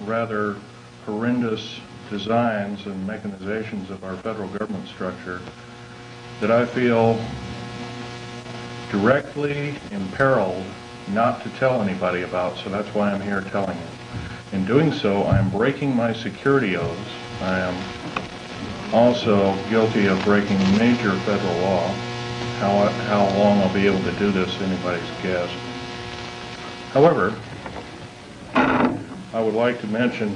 rather horrendous designs and mechanizations of our federal government structure that I feel directly imperiled not to tell anybody about, so that's why I'm here telling you. In doing so, I am breaking my security oaths. I am also guilty of breaking major federal law. How long I'll be able to do this, anybody's guess. However, I would like to mention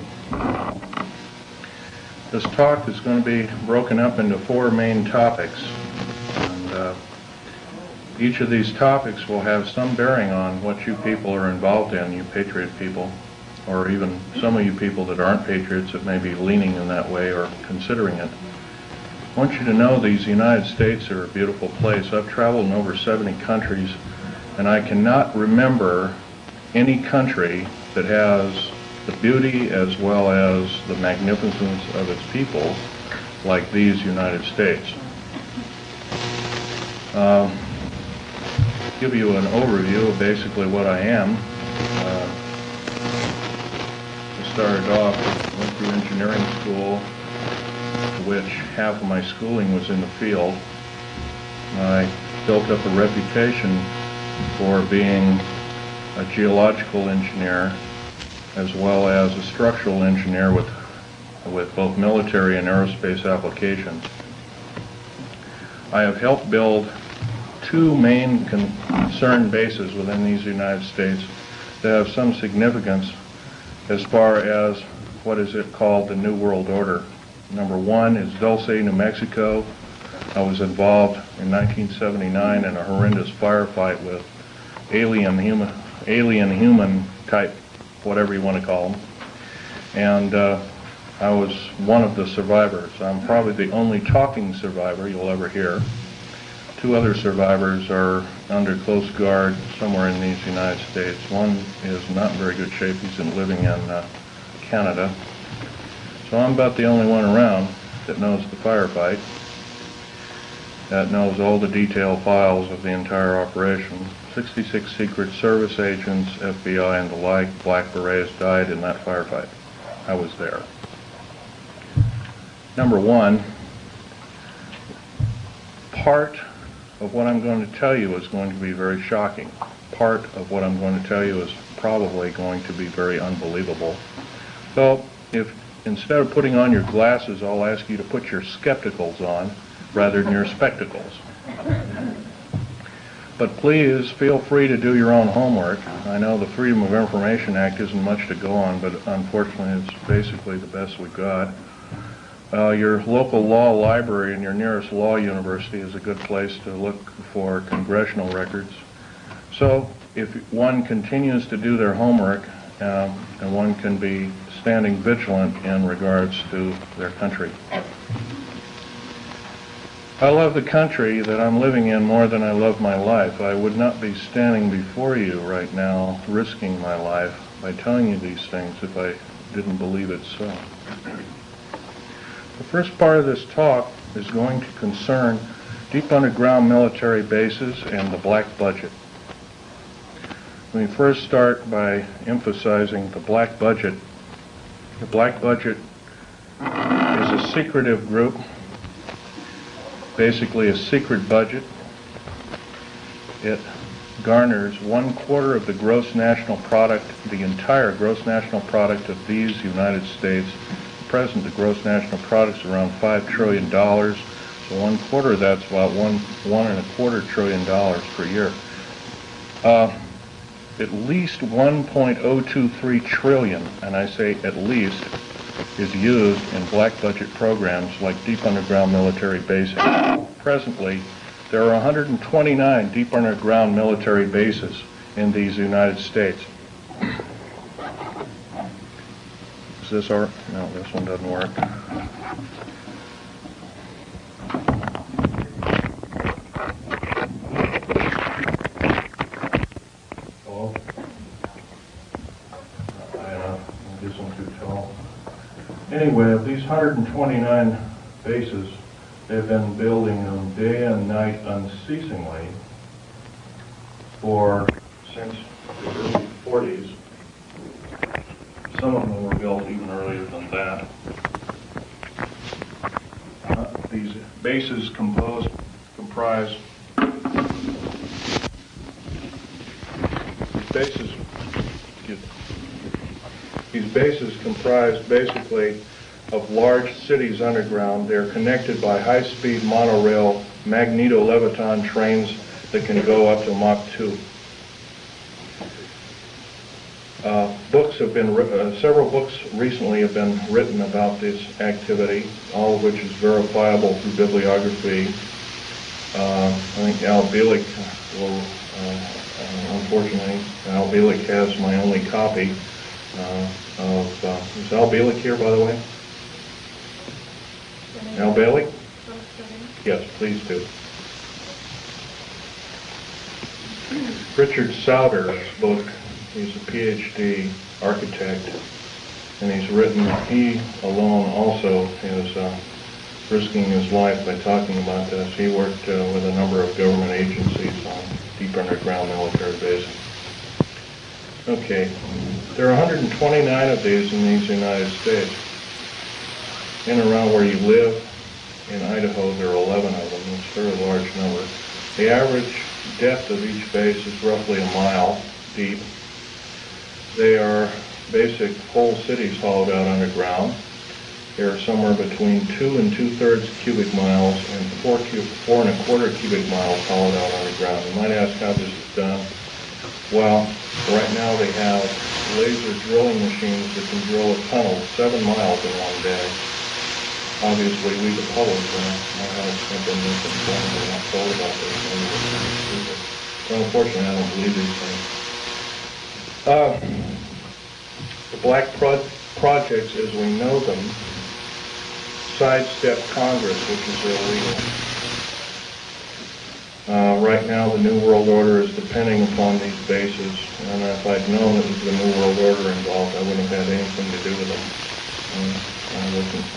this talk is going to be broken up into 4 main topics. And each of these topics will have some bearing on what you people are involved in, you patriot people, or even some of you people that aren't patriots that may be leaning in that way or considering it. I want you to know these United States are a beautiful place. I've traveled in over 70 countries, and I cannot remember any country that has the beauty as well as the magnificence of its people like these United States. Give you an overview of basically what I am. I started off, went through engineering school, which half of my schooling was in the field. I built up a reputation for being a geological engineer as well as a structural engineer with both military and aerospace applications. I have helped build 2 main concern bases within these United States that have some significance as far as what is it called the New World Order. Number 1 is Dulce, New Mexico. I was involved in 1979 in a horrendous firefight with alien human type, whatever you want to call them. And I was one of the survivors. I'm probably the only talking survivor you'll ever hear. 2 other survivors are under close guard somewhere in these United States. One is not in very good shape. He's living in Canada. So I'm about the only one around that knows the firefight, that knows all the detailed files of the entire operation. 66 Secret Service agents, FBI and the like, Black Berets died in that firefight. I was there. Number 1, part of what I'm going to tell you is going to be very shocking. Part of what I'm going to tell you is probably going to be very unbelievable. So if instead of putting on your glasses, I'll ask you to put your skepticals on rather than your spectacles. But please feel free to do your own homework. I know the Freedom of Information Act isn't much to go on, but unfortunately it's basically the best we've got. Your local law library and your nearest law university is a good place to look for congressional records. So if one continues to do their homework, and one can be standing vigilant in regards to their country. I love the country that I'm living in more than I love my life. I would not be standing before you right now risking my life by telling you these things if I didn't believe it so. The first part of this talk is going to concern deep underground military bases and the black budget. Let me first start by emphasizing the black budget. The black budget is a secretive group, basically a secret budget. It garners 1/4 of the gross national product, the entire gross national product of these United States. At present, the gross national product is around $5 trillion, so 1/4 of that's about $1.25 trillion per year. At least 1.023 trillion, and I say at least, is used in black budget programs like deep underground military bases. Presently, there are 129 deep underground military bases in these United States. Is this our? No, this one doesn't work. Anyway, of these 129 bases, they've been building them day and night unceasingly since the early 40s. Some of them were built even earlier than that. These bases comprise basically of large cities underground. They're connected by high-speed monorail magneto-leviton trains that can go up to Mach 2. Several books recently have been written about this activity, all of which is verifiable through bibliography. I think Al Bielek will, unfortunately, Al Bielek has my only copy is Al Bielek here, by the way? Al Bielek? Yes, please do. Richard Sauder's book, he's a PhD architect, and he alone also is risking his life by talking about this. He worked with a number of government agencies on deep underground military bases. Okay, there are 129 of these in these United States. In and around where you live, in Idaho, there are 11 of them. It's a very large number. The average depth of each base is roughly a mile deep. They are basic whole cities hollowed out underground. They are somewhere between 2 2/3 cubic miles and 4 1/4 cubic miles hollowed out underground. You might ask how this is done. Well, right now they have laser drilling machines that can drill a tunnel 7 miles in one day. Obviously, we the public know how expensive this is going. We're not told about this. So unfortunately, I don't believe these things. The black projects, as we know them, sidestep Congress, which is illegal. Right now, the New World Order is depending upon these bases, and if I'd known it was the New World Order involved, I wouldn't have had anything to do with them.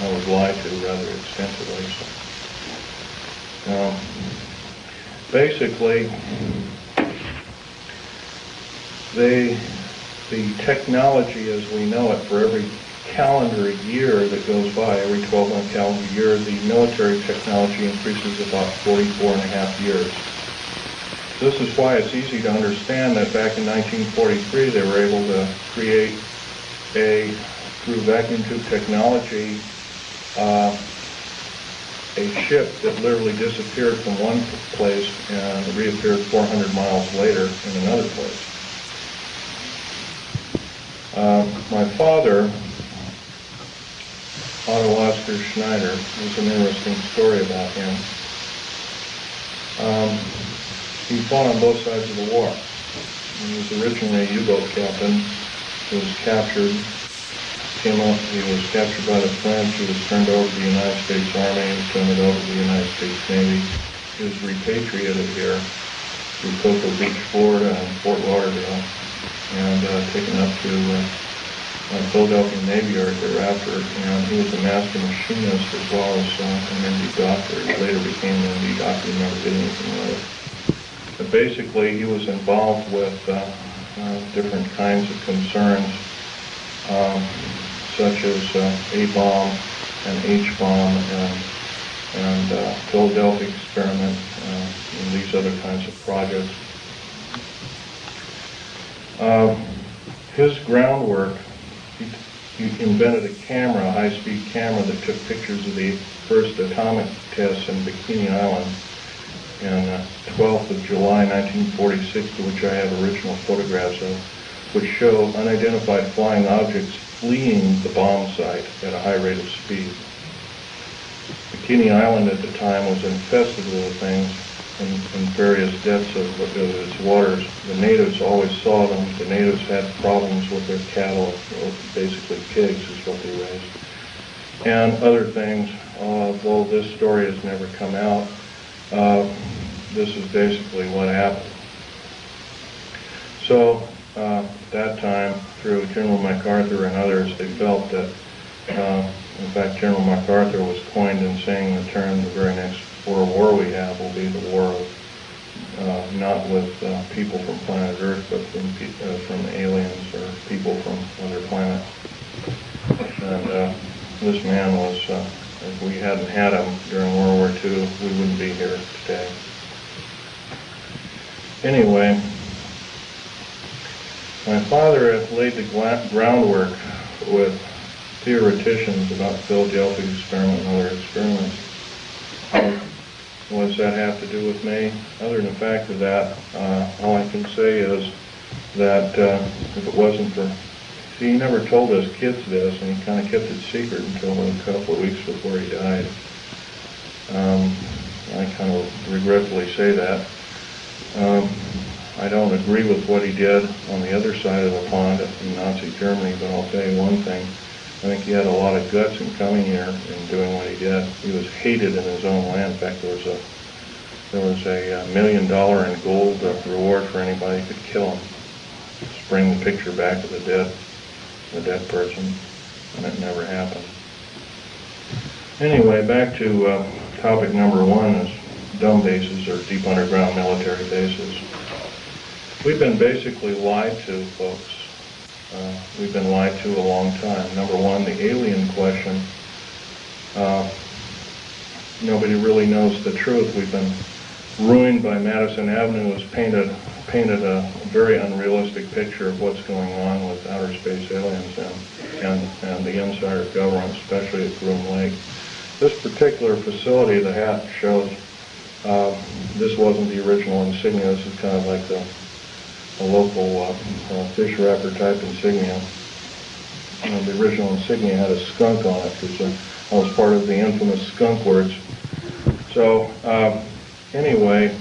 I was lied to rather extensively. So. Basically, the technology as we know it for every calendar year that goes by, every 12-month calendar year, the military technology increases about 44.5 years. This is why it's easy to understand that back in 1943 they were able to create through vacuum tube technology, a ship that literally disappeared from one place and reappeared 400 miles later in another place. My father, Phil Schneider, there's an interesting story about him. He fought on both sides of the war. He was originally a U-boat captain. He was captured. He was captured by the French. He was turned over to the United States Army. He was turned over to the United States Navy. He was repatriated here to Cocoa Beach, Florida, and Fort Lauderdale, and taken up to Philadelphia Navy Yard thereafter. And he was a master machinist as well as an MD doctor. He later became an MD doctor. He never did anything with it. But basically, he was involved with different kinds of concerns, such as A-bomb and H-bomb and Philadelphia experiment and these other kinds of projects. His groundwork, he invented a camera, a high-speed camera that took pictures of the first atomic tests in Bikini Island on 12th of July 1946, to which I have original photographs of, which show unidentified flying objects fleeing the bomb site at a high rate of speed. Bikini Island at the time was infested with the things in various depths of its waters. The natives always saw them. The natives had problems with their cattle, basically pigs is what they raised, and other things. Though this story has never come out, this is basically what happened. So at that time, through General MacArthur and others, they felt that, in fact, General MacArthur was coined in saying the term, the very next world war we have will be the war of, not with people from planet Earth, but from aliens or people from other planets. this man was, if we hadn't had him during World War II, we wouldn't be here today. Anyway, my father had laid the groundwork with theoreticians about Philadelphia experiment and other experiments. What does that have to do with me? Other than the fact of that, all I can say is that if it wasn't for, see, he never told us kids this, and he kind of kept it secret until a couple of weeks before he died. I kind of regretfully say that. I don't agree with what he did on the other side of the pond in Nazi Germany, but I'll tell you one thing. I think he had a lot of guts in coming here and doing what he did. He was hated in his own land. In fact, there was a $1 million in gold reward for anybody who could kill him. Just bring the picture back of the dead person, and it never happened. Anyway, back to topic number one is dumb bases or deep underground military bases. We've been basically lied to, folks. We've been lied to a long time. Number one, the alien question. Nobody really knows the truth. We've been ruined by Madison Avenue has painted a very unrealistic picture of what's going on with outer space aliens and the inside of government, especially at Groom Lake. This particular facility, the hat shows, this wasn't the original insignia. This is kind of like a local fish wrapper type insignia. The original insignia had a skunk on it because I was part of the infamous skunk words. So anyway,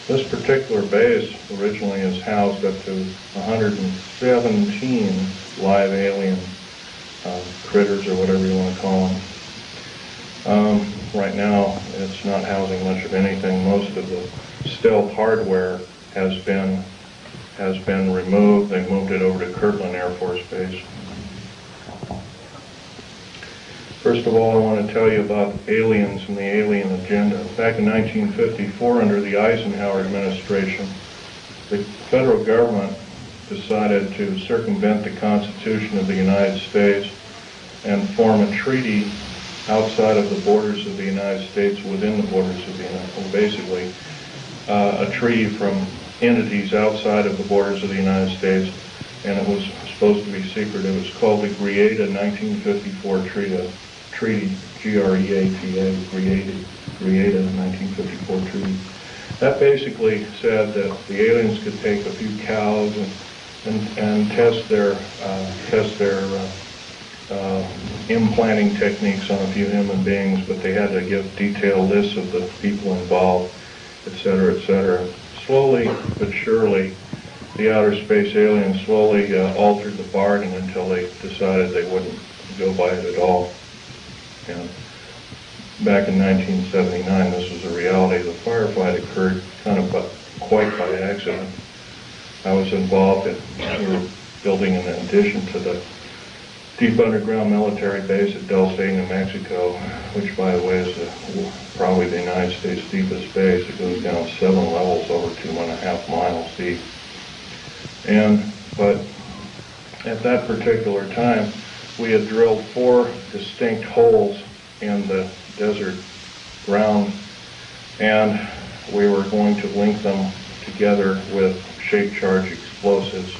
this particular base originally is housed up to 117 live alien critters, or whatever you want to call them. Right now, it's not housing much of anything. Most of the stealth hardware has been removed. They moved it over to Kirtland Air Force Base. First of all, I want to tell you about aliens and the alien agenda. Back in 1954, under the Eisenhower administration, the federal government decided to circumvent the Constitution of the United States and form a treaty outside of the borders of the United States, within the borders of the United States, basically a treaty from entities outside of the borders of the United States, and it was supposed to be secret. It was called the Greada 1954 Treaty, G-R-E-A-T-A, Greada 1954 Treaty. That basically said that the aliens could take a few cows and test their implanting techniques on a few human beings, but they had to give detailed lists of the people involved, etc., etc. Slowly but surely, the outer space aliens slowly altered the bargain until they decided they wouldn't go by it at all. And back in 1979, this was a reality. The firefight occurred kind of quite by accident. I was involved in, we were building an addition to the deep underground military base at Del State, New Mexico, which, by the way, is probably the United States' deepest base. It goes down 7 levels over 2.5 miles deep. But at that particular time, we had drilled 4 distinct holes in the desert ground, and we were going to link them together with shape charge explosives.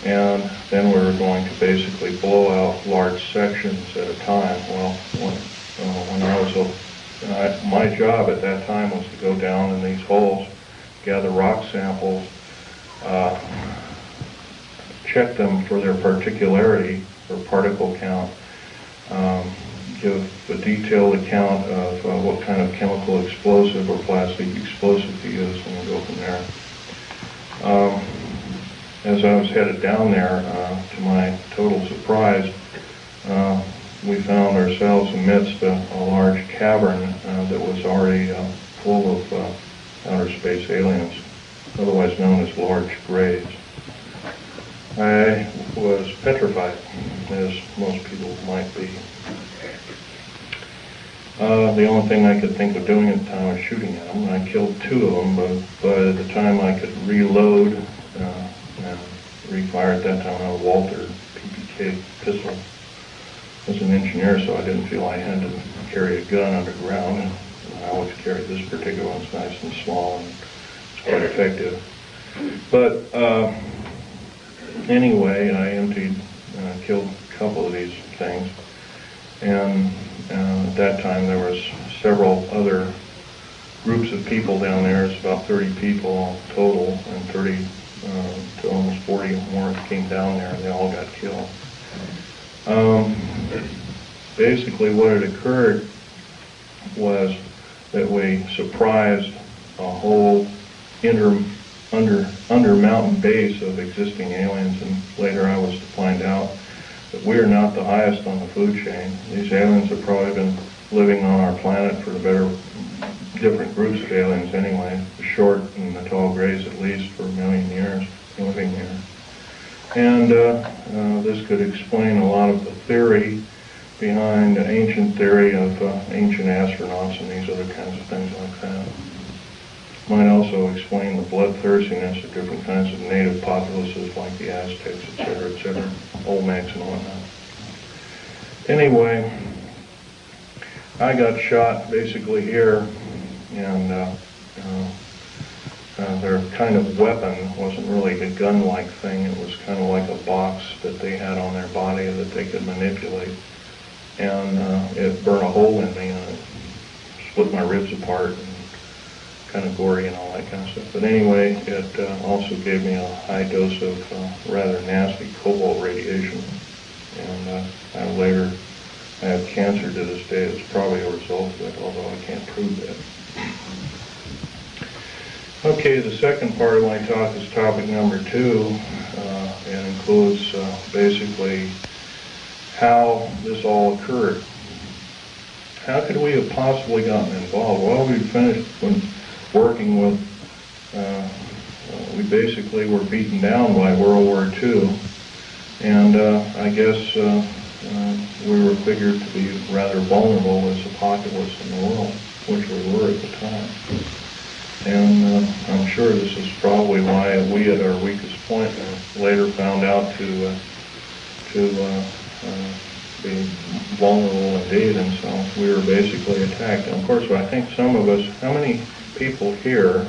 And then we were going to basically blow out large sections at a time. Well, when I was my job at that time was to go down in these holes, gather rock samples, check them for their particularity or particle count, give a detailed account of what kind of chemical explosive or plastic explosive to use, and we'll go from there. As I was headed down there, to my total surprise, we found ourselves amidst a large cavern that was already full of outer space aliens, otherwise known as large graves. I was petrified, as most people might be. The only thing I could think of doing at the time was shooting at them. I killed 2 of them, but by the time I could reload and refire at that time, I had a Walter PPK pistol. was an engineer, so I didn't feel I had to carry a gun underground. And I always carried this particular one. It's nice and small, and it's quite effective. But anyway, I killed a couple of these things. And at that time, there was several other groups of people down there. It's about 30 people total, and 30 to almost 40 more came down there, and they all got killed. Basically, what had occurred was that we surprised a whole under mountain base of existing aliens, and later I was to find out that we are not the highest on the food chain. These aliens have probably been living on our planet for different groups of aliens anyway, the short and the tall grays at least, for 1 million years living here. And this could explain a lot of the theory behind the ancient theory of ancient astronauts and these other kinds of things like that. Might also explain the bloodthirstiness of different kinds of native populaces like the Aztecs, etc., Olmecs and whatnot. Anyway, I got shot basically here, and their kind of weapon wasn't really a gun-like thing. It was kind of like a box that they had on their body that they could manipulate. And it burned a hole in me, and it split my ribs apart, and kind of gory and all that kind of stuff. But anyway, it also gave me a high dose of rather nasty cobalt radiation. And I have cancer to this day. It's probably a result of it, although I can't prove that. Okay, the second part of my talk is topic number 2, and includes basically how this all occurred. How could we have possibly gotten involved? Well, we finished working with, we basically were beaten down by World War II, and I guess we were figured to be rather vulnerable as a populace in the world, which we were at the time. And I'm sure this is probably why we at our weakest point later found out to be vulnerable indeed, and so we were basically attacked. And of course, I think some of us, how many people here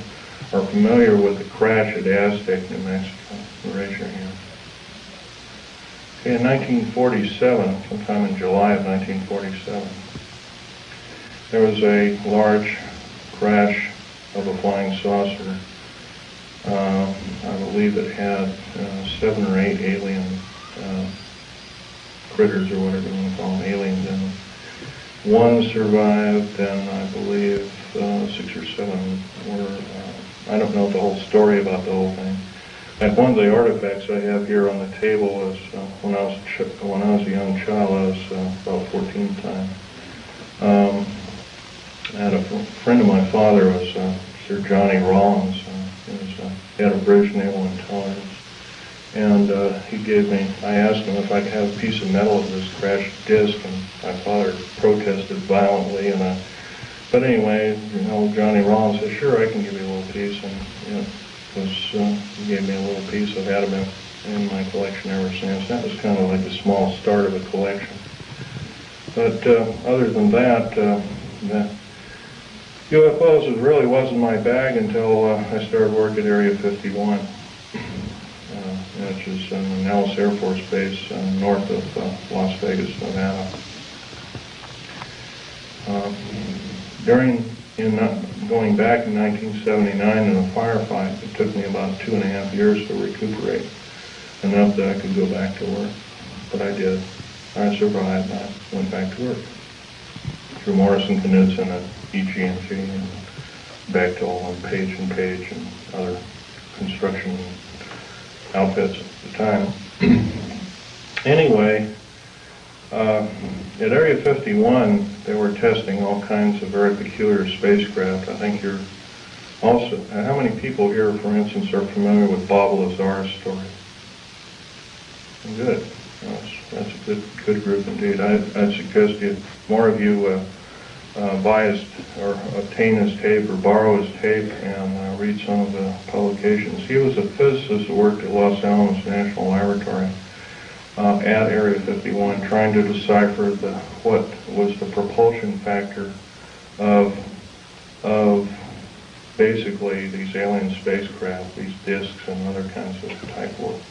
are familiar with the crash at Aztec, New Mexico? Raise your hand. Okay, in 1947, sometime in July of 1947, there was a large crash of a flying saucer. I believe it had 7 or 8 alien critters, or whatever you want to call them, aliens in them. 1 survived, and I believe 6 or 7 were, I don't know the whole story about the whole thing. And one of the artifacts I have here on the table is when I was a young child. I was about 14 at the time. I had a friend of my father was Sir Johnny Rawlins. He had a British Naval Intelligence, and I asked him if I could have a piece of metal of this crashed disc, and my father protested violently. But anyway, Johnny Rawlins said, "Sure, I can give you a little piece," and he gave me a little piece. I've had them in my collection ever since. That was kind of like the small start of a collection. But other than that, UFOs really wasn't my bag until I started work at Area 51, which is in the Nellis Air Force Base north of Las Vegas, Nevada. Going back in 1979 in a firefight, it took me about 2.5 years to recuperate, enough that I could go back to work. But I did. I survived. I went back to work through Morrison Knudsen at EG&G and Bechtel and Page and Page and other construction outfits at the time. Anyway, at Area 51, they were testing all kinds of very peculiar spacecraft. I think you're also, how many people here, for instance, are familiar with Bob Lazar's story? Good. That's a good group indeed. I'd suggest more of you buy his, or obtain his tape, or borrow his tape, and read some of the publications. He was a physicist who worked at Los Alamos National Laboratory, at Area 51, trying to decipher what was the propulsion factor of basically these alien spacecraft, these discs and other kinds of type of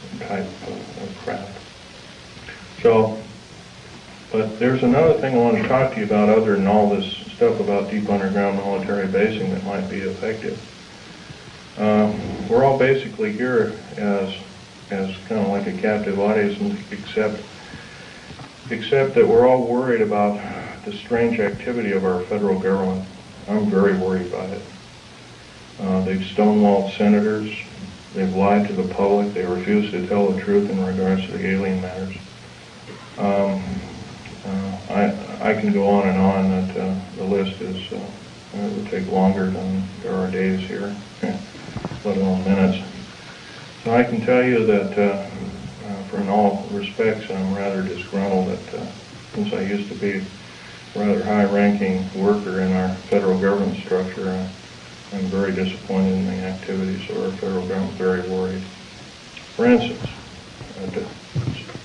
craft. So, but there's another thing I want to talk to you about other than all this stuff about deep underground military basing that might be effective. We're all basically here as kind of like a captive audience, except that we're all worried about the strange activity of our federal government. I'm very worried about it. They've stonewalled senators. They've lied to the public. They refuse to tell the truth in regards to the alien matters. I can go on and on. That the list is it would take longer than there are days here, let alone minutes. So I can tell you that, for in all respects, I'm rather disgruntled that since I used to be a rather high-ranking worker in our federal government structure, I'm very disappointed in the activities of our federal government, very worried. For instance, to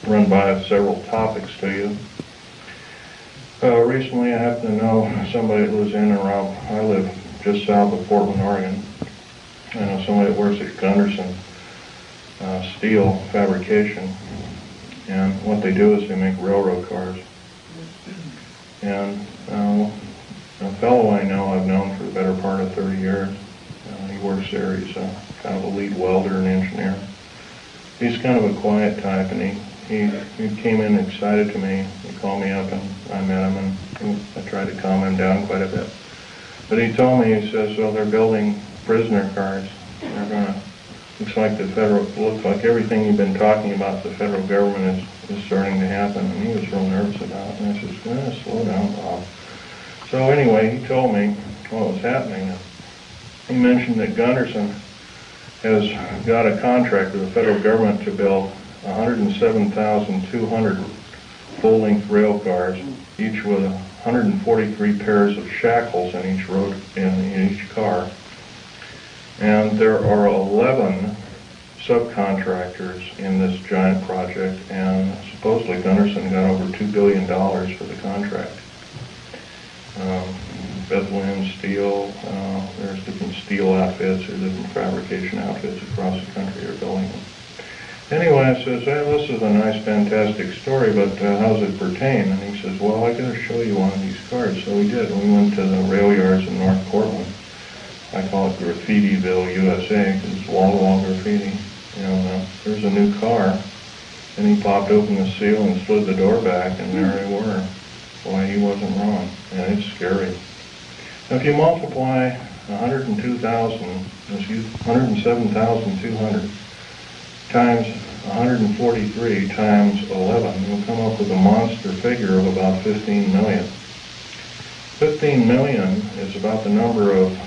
run by several topics to you. Recently I happen to know somebody that lives in and around, I live just south of Portland, Oregon. I know somebody that works at Gunderson steel fabrication, and what they do is they make railroad cars. And a fellow I know, I've known for the better part of 30 years. He works there. He's kind of a lead welder and engineer. He's kind of a quiet type, and he came in excited to me. He called me up, and I met him, and I tried to calm him down quite a bit. But he told me, he says, well, they're building prisoner cars. They're going to, looks like everything you've been talking about the federal government is starting to happen. And he was real nervous about it. And I says, slow down, Bob. So anyway, he told me what was happening. He mentioned that Gunderson has got a contract with the federal government to build 107,200 full-length rail cars, each with 143 pairs of shackles in each car. And there are 11 subcontractors in this giant project, and supposedly Gunderson got over $2 billion for the contract. Bethlehem Steel, there's different steel outfits or different fabrication outfits across the country are building them. Anyway, I says, hey, this is a nice, fantastic story, but how does it pertain? And he says, well, I got to show you one of these cars. So we did. We went to the rail yards in North Portland. I call it Graffitiville, USA, because it's wall-to-wall graffiti. And there's a new car, and he popped open the seal and slid the door back, and there they were. Boy, he wasn't wrong, and it's scary. Now, if you multiply 107,200 times 143 times 11, you'll come up with a monster figure of about 15 million. 15 million is about the number of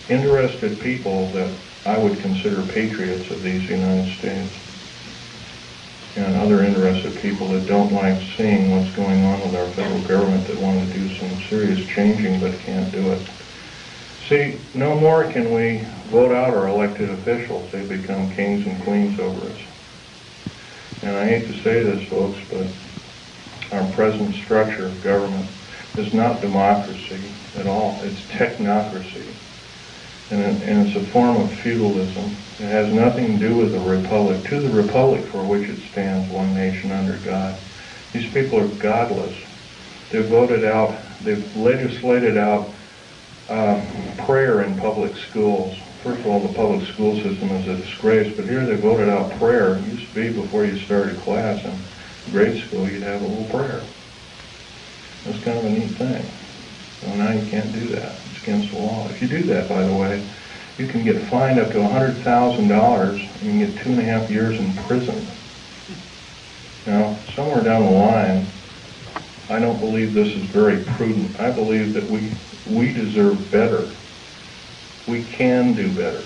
interested people that I would consider patriots of these United States, and other interested people that don't like seeing what's going on with our federal government, that want to do some serious changing but can't do it. See, no more can we vote out our elected officials. They become kings and queens over us. And I hate to say this, folks, but our present structure of government is not democracy at all. It's technocracy. And it's a form of feudalism. It has nothing to do with the republic. To the republic for which it stands, one nation under God. These people are godless. They've voted out, they've legislated out prayer in public schools. First of all, the public school system is a disgrace, but here they voted out prayer. It used to be before you started class in grade school, you'd have a little prayer. That's kind of a neat thing. So now you can't do that. It's against the law. If you do that, by the way, you can get fined up to $100,000 and you can get 2.5 years in prison. Now, somewhere down the line, I don't believe this is very prudent. I believe that we deserve better. We can do better.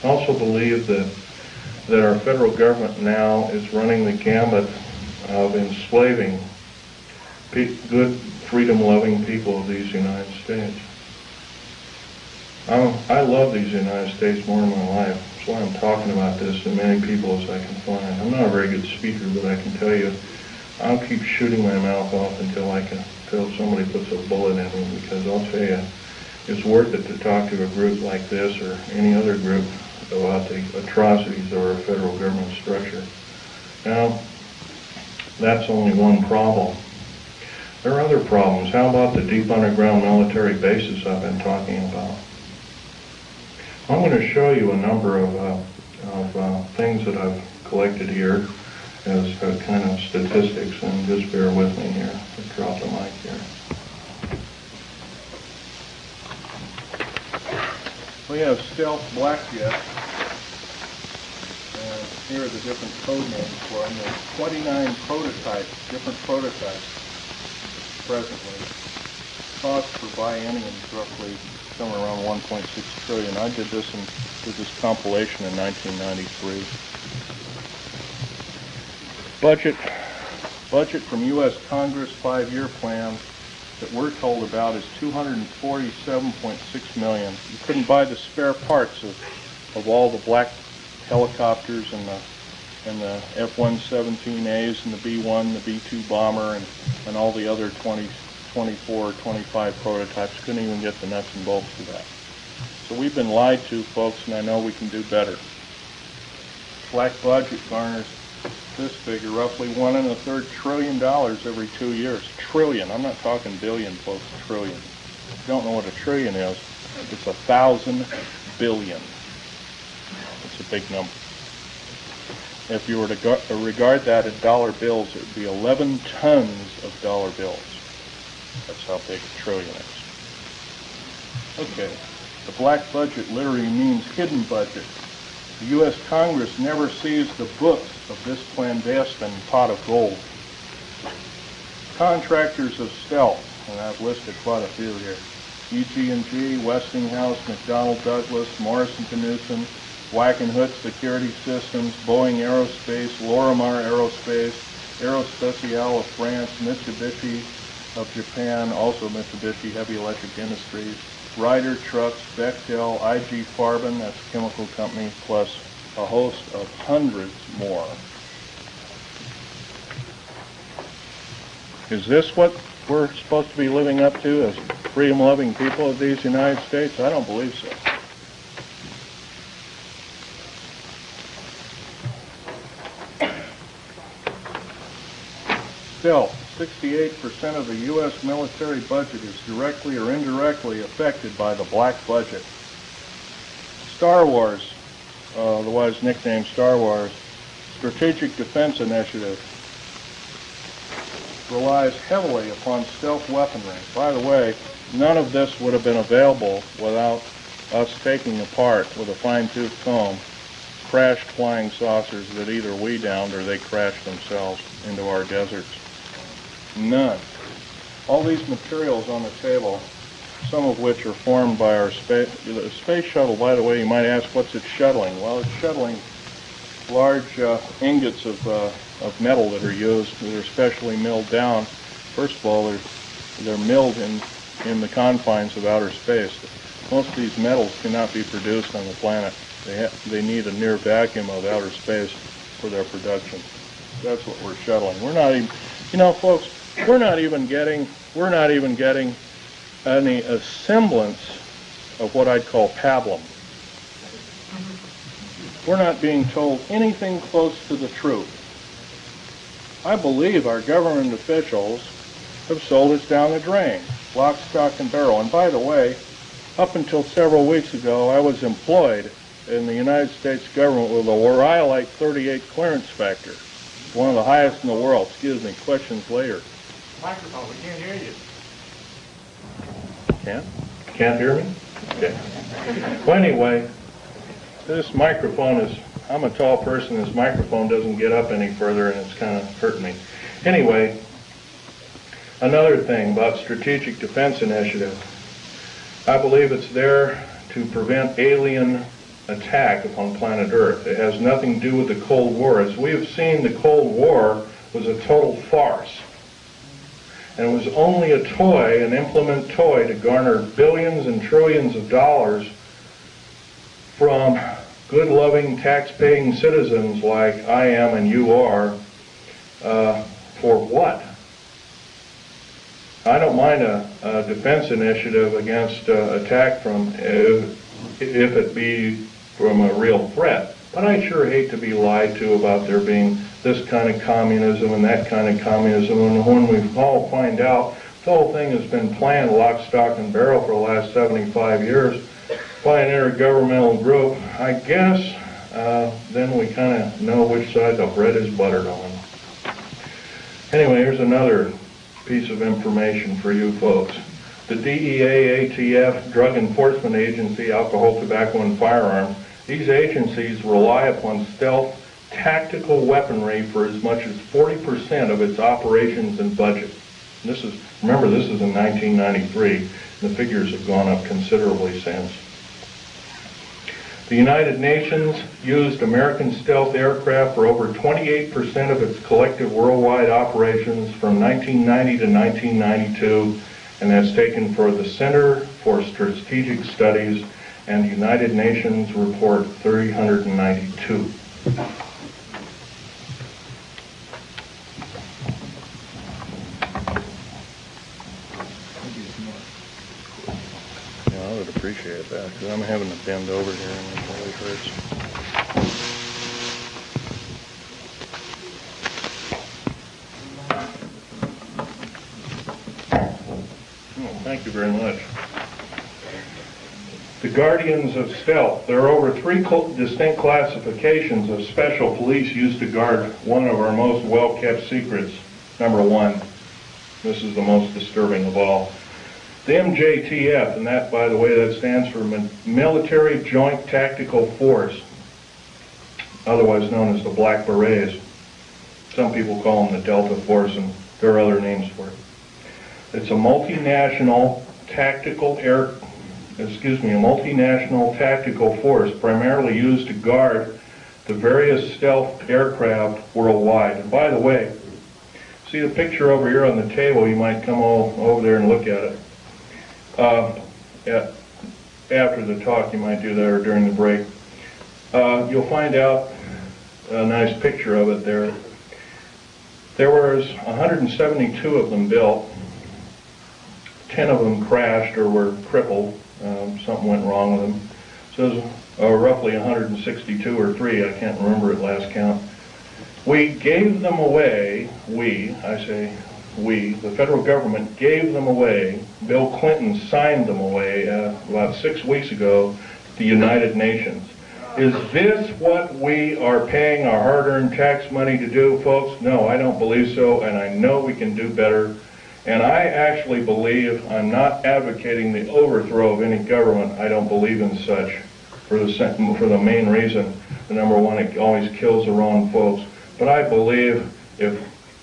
I also believe that our federal government now is running the gambit of enslaving good, freedom-loving people of these United States. I love these United States more in my life. That's why I'm talking about this to many people as I can find. I'm not a very good speaker, but I can tell you, I'll keep shooting my mouth off until somebody puts a bullet in me, because I'll tell you, it's worth it to talk to a group like this or any other group about the atrocities of our federal government structure. Now, that's only one problem. There are other problems. How about the deep underground military bases I've been talking about? I'm going to show you a number of things that I've collected here as kind of statistics, and just bear with me here. I'll drop the mic here. We have stealth black jet, and here are the different code names for them. There's 29 prototypes, different prototypes presently. Cost per biennium is roughly somewhere around 1.6 trillion. I did this compilation in 1993. Budget from U.S. Congress 5-year plan that we're told about is $247.6 million. You couldn't buy the spare parts of all the black helicopters and the F-117As and the B-1, the B-2 bomber, and all the other 24, 25 prototypes. Couldn't even get the nuts and bolts for that. So we've been lied to, folks, and I know we can do better. Black budget garners this figure, roughly $1.25 trillion every 2 years. Trillion. I'm not talking billion, folks. Trillion. If you don't know what a trillion is, it's 1,000 billion. It's a big number. If you were to regard that in dollar bills, it would be 11 tons of dollar bills. That's how big a trillion is. Okay. The black budget literally means hidden budget. The U.S. Congress never sees the books of this clandestine pot of gold. Contractors of stealth, and I've listed quite a few here. EG&G, Westinghouse, McDonnell Douglas, Morrison-Knudsen, Wackenhut Security Systems, Boeing Aerospace, Lorimar Aerospace, Aerospatiale of France, Mitsubishi of Japan, also Mitsubishi Heavy Electric Industries, Ryder Trucks, Bechtel, IG Farben, that's a chemical company, plus a host of hundreds more. Is this what we're supposed to be living up to as freedom-loving people of these United States? I don't believe so. Still, 68% of the U.S. military budget is directly or indirectly affected by the black budget. Star Wars, otherwise nicknamed Star Wars, Strategic Defense Initiative, relies heavily upon stealth weaponry. By the way, none of this would have been available without us taking apart with a fine-tooth comb crashed flying saucers that either we downed or they crashed themselves into our deserts. None. All these materials on the table, some of which are formed by our space shuttle, by the way, you might ask, what's it shuttling? Well, it's shuttling large ingots of metal that are used, that are specially milled down. First of all, they're milled in the confines of outer space. Most of these metals cannot be produced on the planet. They need a near vacuum of outer space for their production. That's what we're shuttling. We're not even, folks, we're not even getting any semblance of what I'd call pablum. We're not being told anything close to the truth. I believe our government officials have sold us down the drain, lock, stock, and barrel. And by the way, up until several weeks ago, I was employed in the United States government with a Rhyolite 38 clearance factor, one of the highest in the world. Excuse me, questions later. Microphone, we can't hear you. Can't hear me? Okay. Well, anyway, this microphone is, I'm a tall person, this microphone doesn't get up any further and it's kind of hurting me. Anyway, another thing about Strategic Defense Initiative. I believe it's there to prevent alien attack upon planet Earth. It has nothing to do with the Cold War. As we have seen, the Cold War was a total farce. And it was only a toy, an implement toy, to garner billions and trillions of dollars from good, loving, tax-paying citizens like I am and you are, for what? I don't mind a defense initiative against attack from, if it be from a real threat, but I sure hate to be lied to about there being this kind of communism and that kind of communism, and when we all find out the whole thing has been planned lock, stock, and barrel for the last 75 years by an intergovernmental group, I guess then we kind of know which side the bread is buttered on. Anyway, here's another piece of information for you folks. The DEA, ATF, Drug Enforcement Agency, Alcohol, Tobacco, and Firearms, these agencies rely upon stealth tactical weaponry for as much as 40% of its operations and budget. And remember, this is in 1993. The figures have gone up considerably since. The United Nations used American stealth aircraft for over 28% of its collective worldwide operations from 1990 to 1992, and that's taken for the Center for Strategic Studies and United Nations Report 392. Yeah, I would appreciate that, because I'm having to bend over here and it always hurts. Oh, thank you very much. The Guardians of Stealth. There are over 3 distinct classifications of special police used to guard one of our most well-kept secrets. Number 1, this is the most disturbing of all. The MJTF, and that, by the way, that stands for Military Joint Tactical Force, otherwise known as the Black Berets. Some people call them the Delta Force, and there are other names for it. It's a multinational tactical tactical force primarily used to guard the various stealth aircraft worldwide. And by the way, see the picture over here on the table? You might come over there and look at it. After the talk, you might do that, or during the break. You'll find out a nice picture of it there. There was 172 of them built. 10 of them crashed or were crippled. Something went wrong with them. So it was roughly 162 or 3, I can't remember at last count. We gave them away, the federal government gave them away. Bill Clinton signed them away about 6 weeks ago to the United Nations. Is this what we are paying our hard-earned tax money to do, folks? No, I don't believe so, and I know we can do better. And I actually believe, I'm not advocating the overthrow of any government. I don't believe in such for the main reason. The number 1, it always kills the wrong folks. But I believe if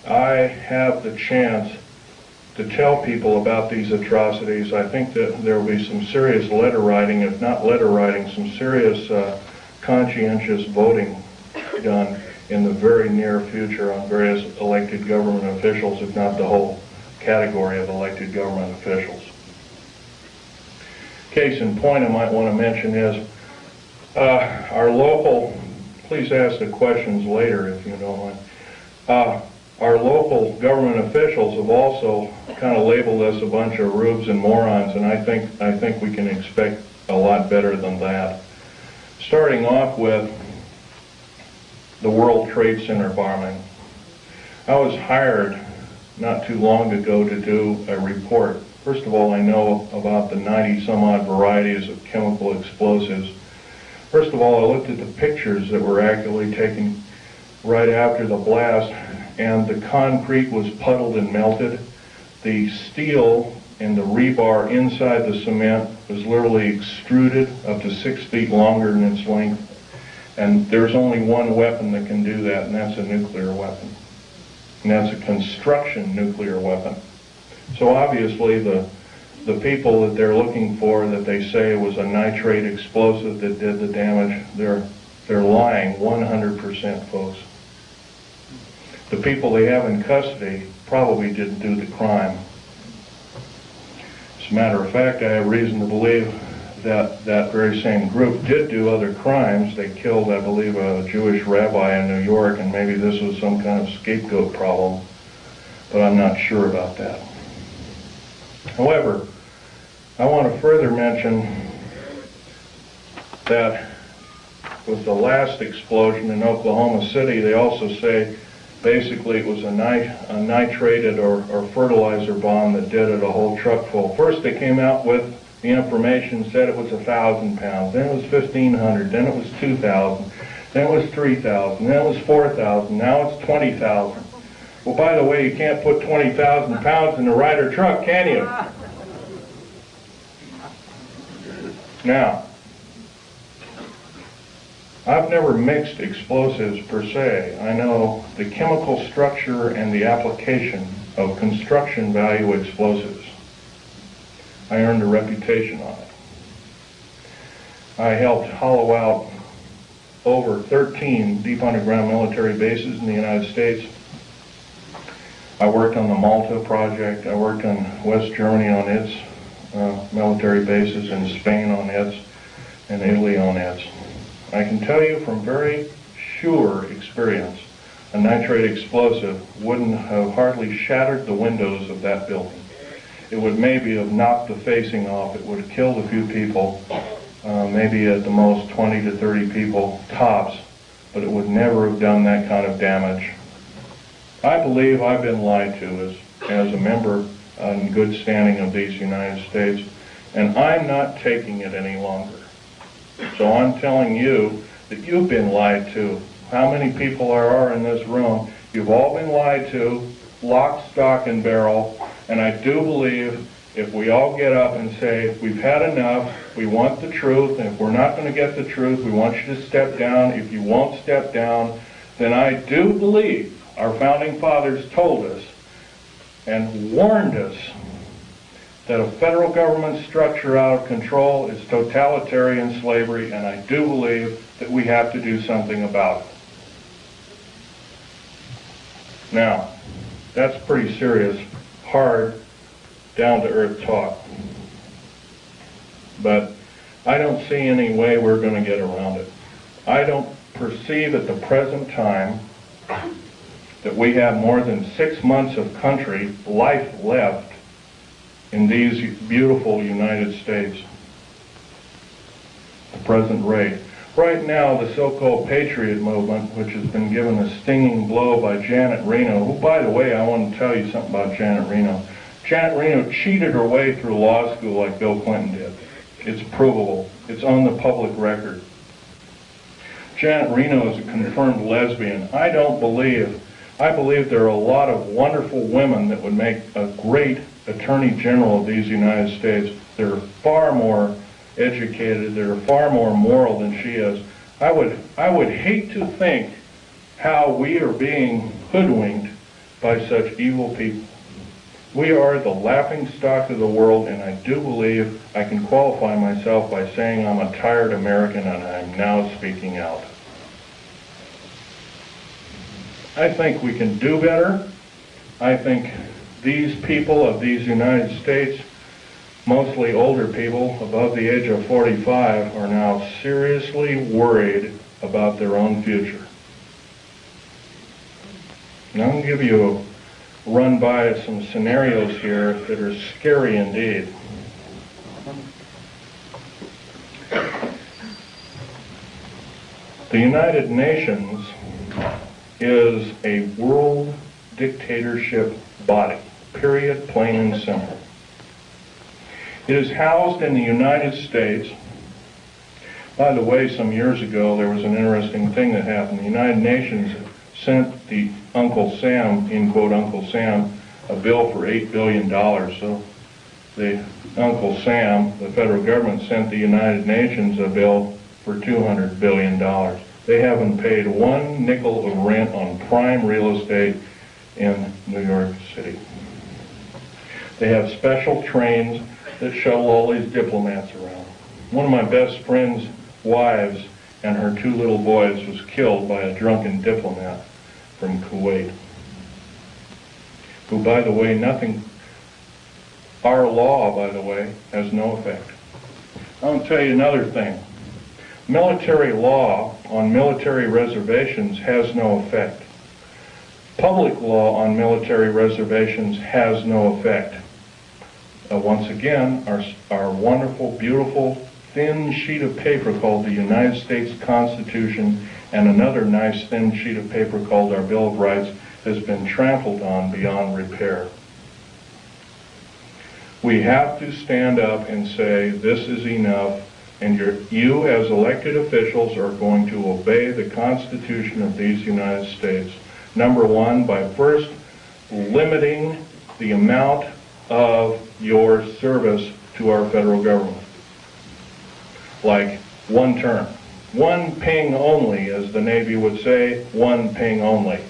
I have the chance to tell people about these atrocities, I think that there will be some serious letter writing, if not letter writing, some serious conscientious voting done in the very near future on various elected government officials, if not the whole category of elected government officials. Case in point I might want to mention is our local, please ask the questions later if you don't mind. Our local government officials have also kind of labeled us a bunch of rubes and morons, and I think we can expect a lot better than that. Starting off with the World Trade Center bombing. I was hired not too long ago to do a report. First of all, I know about the 90 some odd varieties of chemical explosives. First of all, I looked at the pictures that were actually taken right after the blast, and the concrete was puddled and melted. The steel and the rebar inside the cement was literally extruded up to 6 feet longer in its length. And there's only one weapon that can do that, and that's a nuclear weapon. And that's a construction nuclear weapon. So obviously the people that they're looking for, that they say was a nitrate explosive that did the damage, they're lying 100%, folks. The people they have in custody probably didn't do the crime. As a matter of fact, I have reason to believe that very same group did do other crimes. They killed, I believe, a Jewish rabbi in New York, and maybe this was some kind of scapegoat problem, but I'm not sure about that. However, I want to further mention that with the last explosion in Oklahoma City, they also say basically it was a nitrated or fertilizer bomb that did it, a whole truck full. First they came out with the information, said it was 1,000 pounds, then it was 1,500, then it was 2,000, then it was 3,000, then it was 4,000, now it's 20,000. Well, by the way, you can't put 20,000 pounds in a Ryder truck, can you? Now, I've never mixed explosives per se. I know the chemical structure and the application of construction value explosives. I earned a reputation on it. I helped hollow out over 13 deep underground military bases in the United States. I worked on the Malta project. I worked on West Germany on its military bases, and Spain on its, and Italy on its. I can tell you from very sure experience, a nitrate explosive wouldn't have hardly shattered the windows of that building. It would maybe have knocked the facing off. It would have killed a few people, maybe at the most 20 to 30 people tops, but it would never have done that kind of damage. I believe I've been lied to as a member in good standing of these United States, and I'm not taking it any longer. So I'm telling you that you've been lied to. How many people there are in this room? You've all been lied to, lock, stock, and barrel, and I do believe if we all get up and say, we've had enough, we want the truth, and if we're not going to get the truth, we want you to step down. If you won't step down, then I do believe our founding fathers told us and warned us that a federal government structure out of control is totalitarian slavery, and I do believe that we have to do something about it. Now, that's pretty serious, hard, down-to-earth talk. But I don't see any way we're going to get around it. I don't perceive at the present time that we have more than 6 months of country life left in these beautiful United States. The present rate. Right now, the so-called Patriot movement, which has been given a stinging blow by Janet Reno, who, by the way, I want to tell you something about Janet Reno. Janet Reno cheated her way through law school like Bill Clinton did. It's provable. It's on the public record. Janet Reno is a confirmed lesbian. I believe there are a lot of wonderful women that would make a great Attorney General of these United States. They're far more educated, they're far more moral than she is. I would hate to think how we are being hoodwinked by such evil people. We are the laughing stock of the world, and I do believe I can qualify myself by saying I'm a tired American, and I'm now speaking out. I think we can do better. I think these people of these United States, mostly older people above the age of 45, are now seriously worried about their own future. And I'm going to give you a run by some scenarios here that are scary indeed. The United Nations is a world dictatorship body, period, plain and simple. It is housed in the United States. By the way, some years ago there was an interesting thing that happened. The United Nations sent the Uncle Sam, in quote Uncle Sam, a bill for $8 billion. So the Uncle Sam, the federal government, sent the United Nations a bill for $200 billion. They haven't paid one nickel of rent on prime real estate in New York City. They have special trains that shuttle all these diplomats around. One of my best friend's wives and her 2 little boys was killed by a drunken diplomat from Kuwait, who, by the way, our law, by the way, has no effect. I'll tell you another thing. Military law on military reservations has no effect. Public law on military reservations has no effect. Once again, our wonderful, beautiful, thin sheet of paper called the United States Constitution and another nice thin sheet of paper called our Bill of Rights has been trampled on beyond repair. We have to stand up and say, this is enough, and you as elected officials are going to obey the Constitution of these United States. Number one, by first limiting the amount of your service to our federal government. Like one term. One ping only, as the Navy would say, one ping only.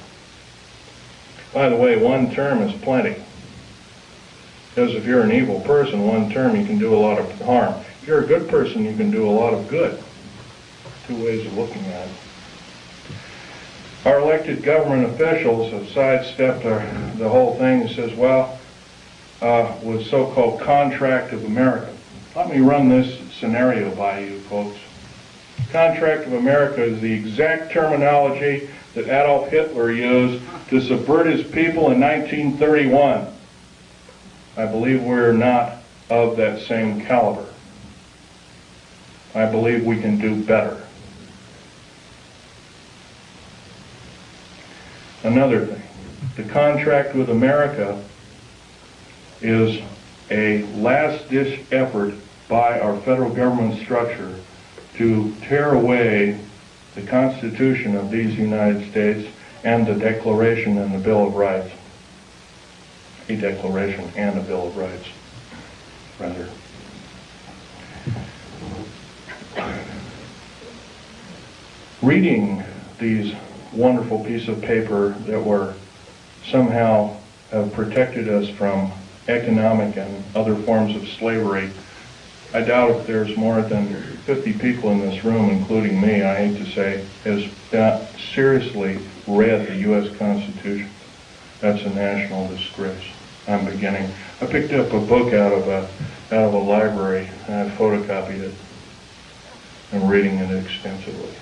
By the way, one term is plenty. Because if you're an evil person, one term you can do a lot of harm. If you're a good person, you can do a lot of good. Two ways of looking at it. Our elected government officials have sidestepped the whole thing and says, well, with so-called contract of America. Let me run this scenario by you, folks. Contract of America is the exact terminology that Adolf Hitler used to subvert his people in 1931. I believe we're not of that same caliber. I believe we can do better. Another thing, the contract with America is a last-ditch effort by our federal government structure to tear away the Constitution of these United States and the Declaration and the Bill of Rights. A Declaration and a Bill of Rights, rather. Reading these wonderful piece of paper that were somehow have protected us from economic and other forms of slavery. I doubt if there's more than 50 people in this room, including me, I hate to say, has not seriously read the U.S. Constitution. That's a national disgrace. I'm beginning. I picked up a book out of a library and I photocopied it. I'm reading it extensively.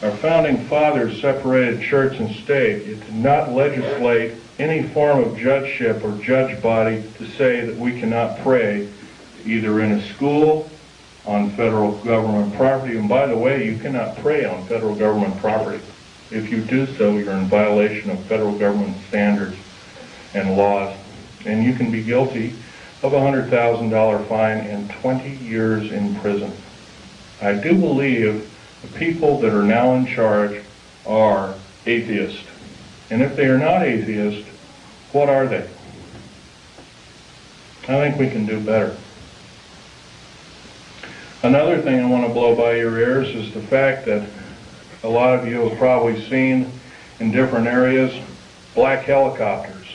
Our founding fathers separated church and state. It did not legislate any form of judgeship or judge body to say that we cannot pray either in a school, on federal government property. And by the way, you cannot pray on federal government property. If you do so, you're in violation of federal government standards and laws. And you can be guilty of a $100,000 fine and 20 years in prison. I do believe the people that are now in charge are atheists. And if they are not atheists, what are they? I think we can do better. Another thing I want to blow by your ears is the fact that a lot of you have probably seen in different areas black helicopters.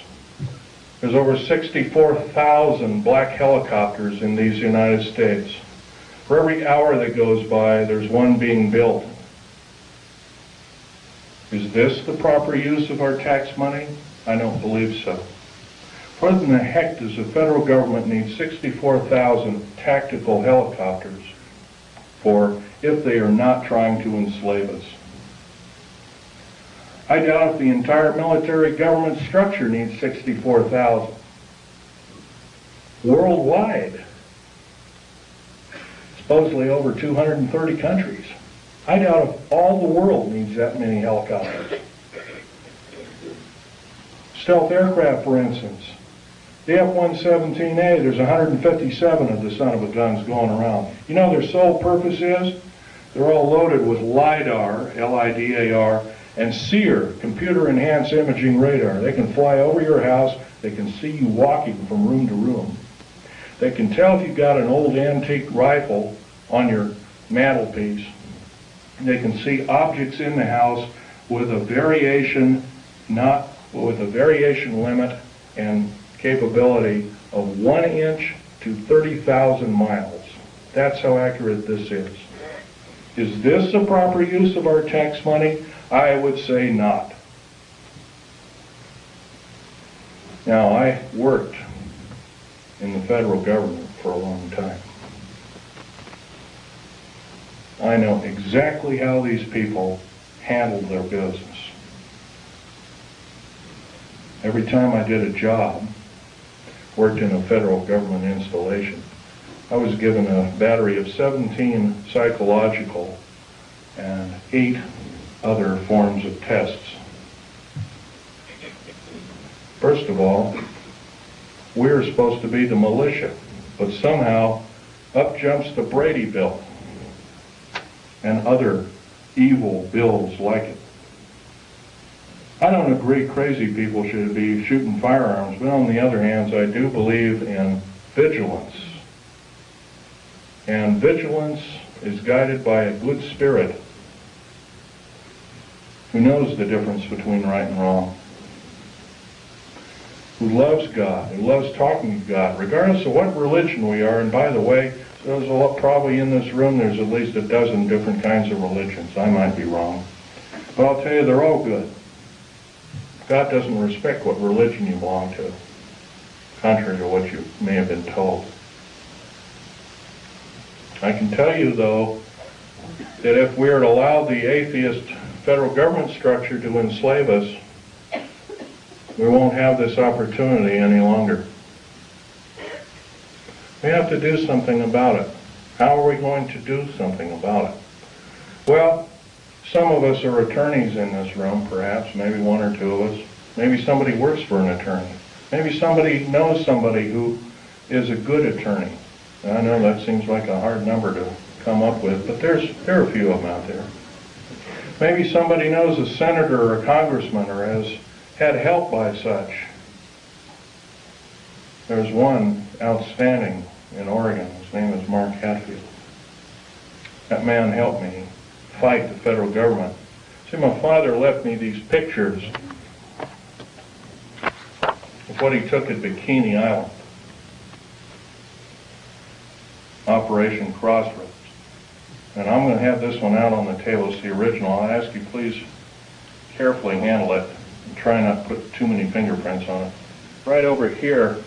There's over 64,000 black helicopters in these United States. For every hour that goes by, there's one being built. Is this the proper use of our tax money? I don't believe so. What in the heck does the federal government need 64,000 tactical helicopters for if they are not trying to enslave us? I doubt if the entire military government structure needs 64,000. Worldwide, supposedly over 230 countries. I doubt if all the world needs that many helicopters. Stealth aircraft, for instance. The F-117A, there's 157 of the son of a guns going around. You know their sole purpose is? They're all loaded with LIDAR, L-I-D-A-R, and SEER, computer-enhanced imaging radar. They can fly over your house. They can see you walking from room to room. They can tell if you've got an old antique rifle on your mantelpiece. They can see objects in the house with a variation, limit and capability of 1 inch to 30,000 miles. That's how accurate this is. Is this the proper use of our tax money? I would say not. Now, I worked in the federal government for a long time. I know exactly how these people handled their business. Every time I did a job, worked in a federal government installation, I was given a battery of 17 psychological and 8 other forms of tests. First of all, we're supposed to be the militia, but somehow up jumps the Brady Bill and other evil bills like it. I don't agree crazy people should be shooting firearms, but on the other hand, I do believe in vigilance. And vigilance is guided by a good spirit who knows the difference between right and wrong, who loves God, who loves talking to God, regardless of what religion we are. And by the way, there's probably in this room, there's at least a dozen different kinds of religions. I might be wrong. But I'll tell you, they're all good. God doesn't respect what religion you belong to, contrary to what you may have been told. I can tell you, though, that if we are to allow the atheist federal government structure to enslave us, we won't have this opportunity any longer. We have to do something about it. How are we going to do something about it? Well, some of us are attorneys in this room, perhaps, maybe 1 or 2 of us. Maybe somebody works for an attorney. Maybe somebody knows somebody who is a good attorney. And I know that seems like a hard number to come up with, but there are a few of them out there. Maybe somebody knows a senator or a congressman or has had help by such. There's one outstanding in Oregon. His name is Mark Hatfield. That man helped me fight the federal government. See, my father left me these pictures of what he took at Bikini Island, Operation Crossroads. And I'm going to have this one out on the table. It's the original. I'll ask you please carefully handle it and try not to put too many fingerprints on it. Right over here,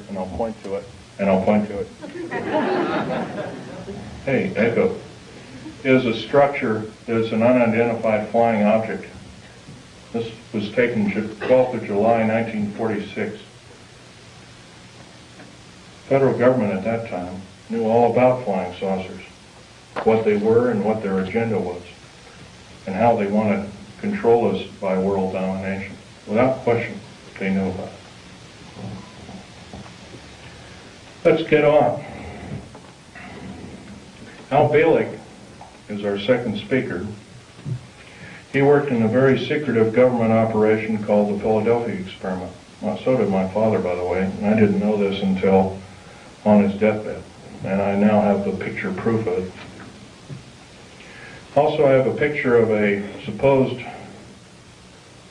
and I'll point to it, and I'll point to it. Hey, Echo. Is a structure that is an unidentified flying object. This was taken 12th of July, 1946. Federal government at that time knew all about flying saucers, what they were and what their agenda was, and how they wanted to control us by world domination. Without question, they knew about it. Let's get on. Al Bielek is our second speaker. He worked in a very secretive government operation called the Philadelphia Experiment. Well, so did my father, by the way, and I didn't know this until on his deathbed, and I now have the picture proof of it. Also, I have a picture of a supposed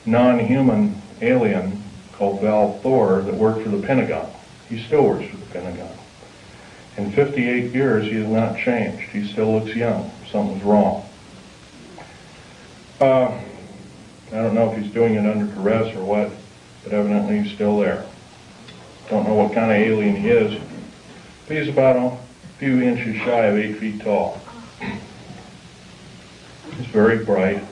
non-human alien called Val Thor that worked for the Pentagon. He still works for the Pentagon. In 58 years, he has not changed. He still looks young. Something's wrong. I don't know if he's doing it under duress or what, but evidently he's still there. Don't know what kind of alien he is, but he's about a few inches shy of 8 feet tall. He's very bright.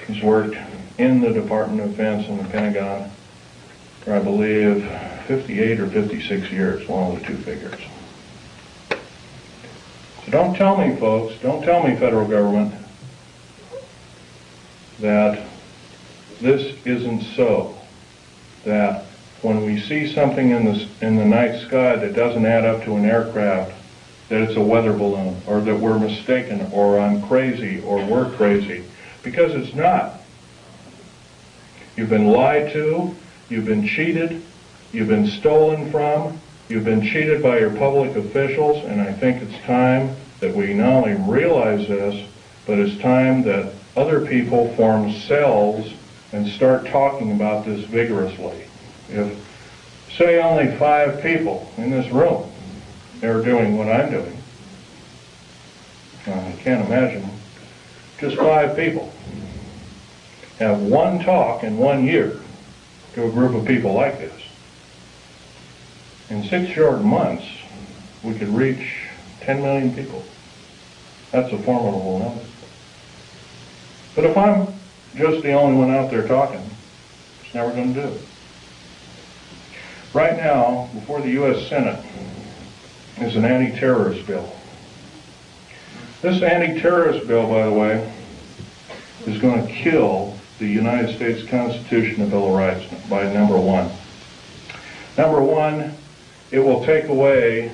He's worked in the Department of Defense and the Pentagon for, I believe, 58 or 56 years, one of the two figures. So don't tell me, folks, don't tell me, federal government, that this isn't so. That when we see something in the night sky that doesn't add up to an aircraft, that it's a weather balloon, or that we're mistaken, or I'm crazy, or we're crazy, because it's not. You've been lied to, you've been cheated, you've been stolen from, you've been cheated by your public officials, and I think it's time that we not only realize this, but it's time that other people form cells and start talking about this vigorously. If, say, only 5 people in this room are doing what I'm doing, I can't imagine just 5 people have one talk in 1 year to a group of people like this. In 6 short months, we could reach 10 million people. That's a formidable number. But if I'm just the only one out there talking, it's never going to do. Right now, before the U.S. Senate is an anti-terrorist bill. This anti-terrorist bill, by the way, is going to kill the United States Constitution and Bill of Rights by number one. Number one, it will take away,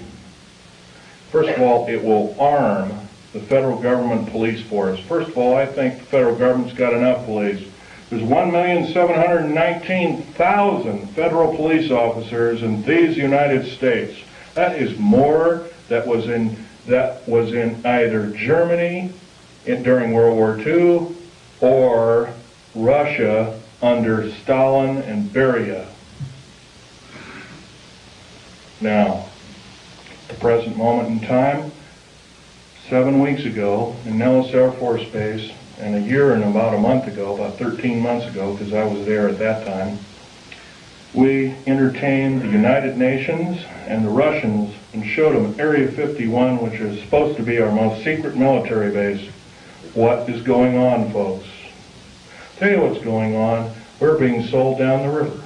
first of all, it will arm the federal government police force. First of all, I think the federal government's got enough police. There's 1,719,000 federal police officers in these United States. That is more that was in either Germany during World War II or Russia under Stalin and Beria. Now, at the present moment in time, 7 weeks ago in Nellis Air Force Base, and a year and about a month ago, about 13 months ago, because I was there at that time, we entertained the United Nations and the Russians and showed them Area 51, which is supposed to be our most secret military base. What is going on, folks? Tell you what's going on. We're being sold down the river.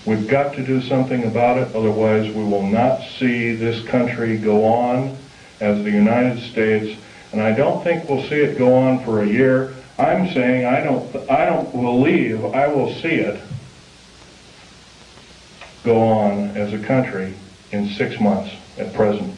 We've got to do something about it, otherwise we will not see this country go on as the United States, and I don't think we'll see it go on for a year. I'm saying I don't believe I will see it go on as a country in 6 months at present.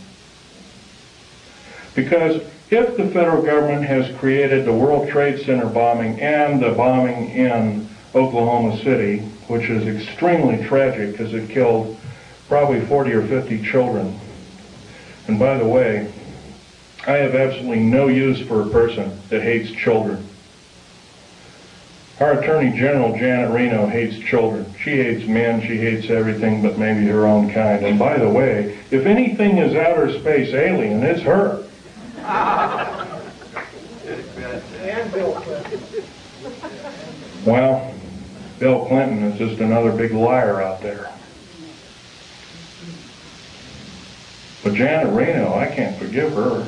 Because if the federal government has created the World Trade Center bombing and the bombing in Oklahoma City, which is extremely tragic because it killed probably 40 or 50 children. And by the way, I have absolutely no use for a person that hates children. Our Attorney General, Janet Reno, hates children. She hates men, she hates everything but maybe her own kind. And by the way, if anything is outer space alien, it's her. And Bill Clinton. Well, Bill Clinton is just another big liar out there. But Janet Reno, I can't forgive her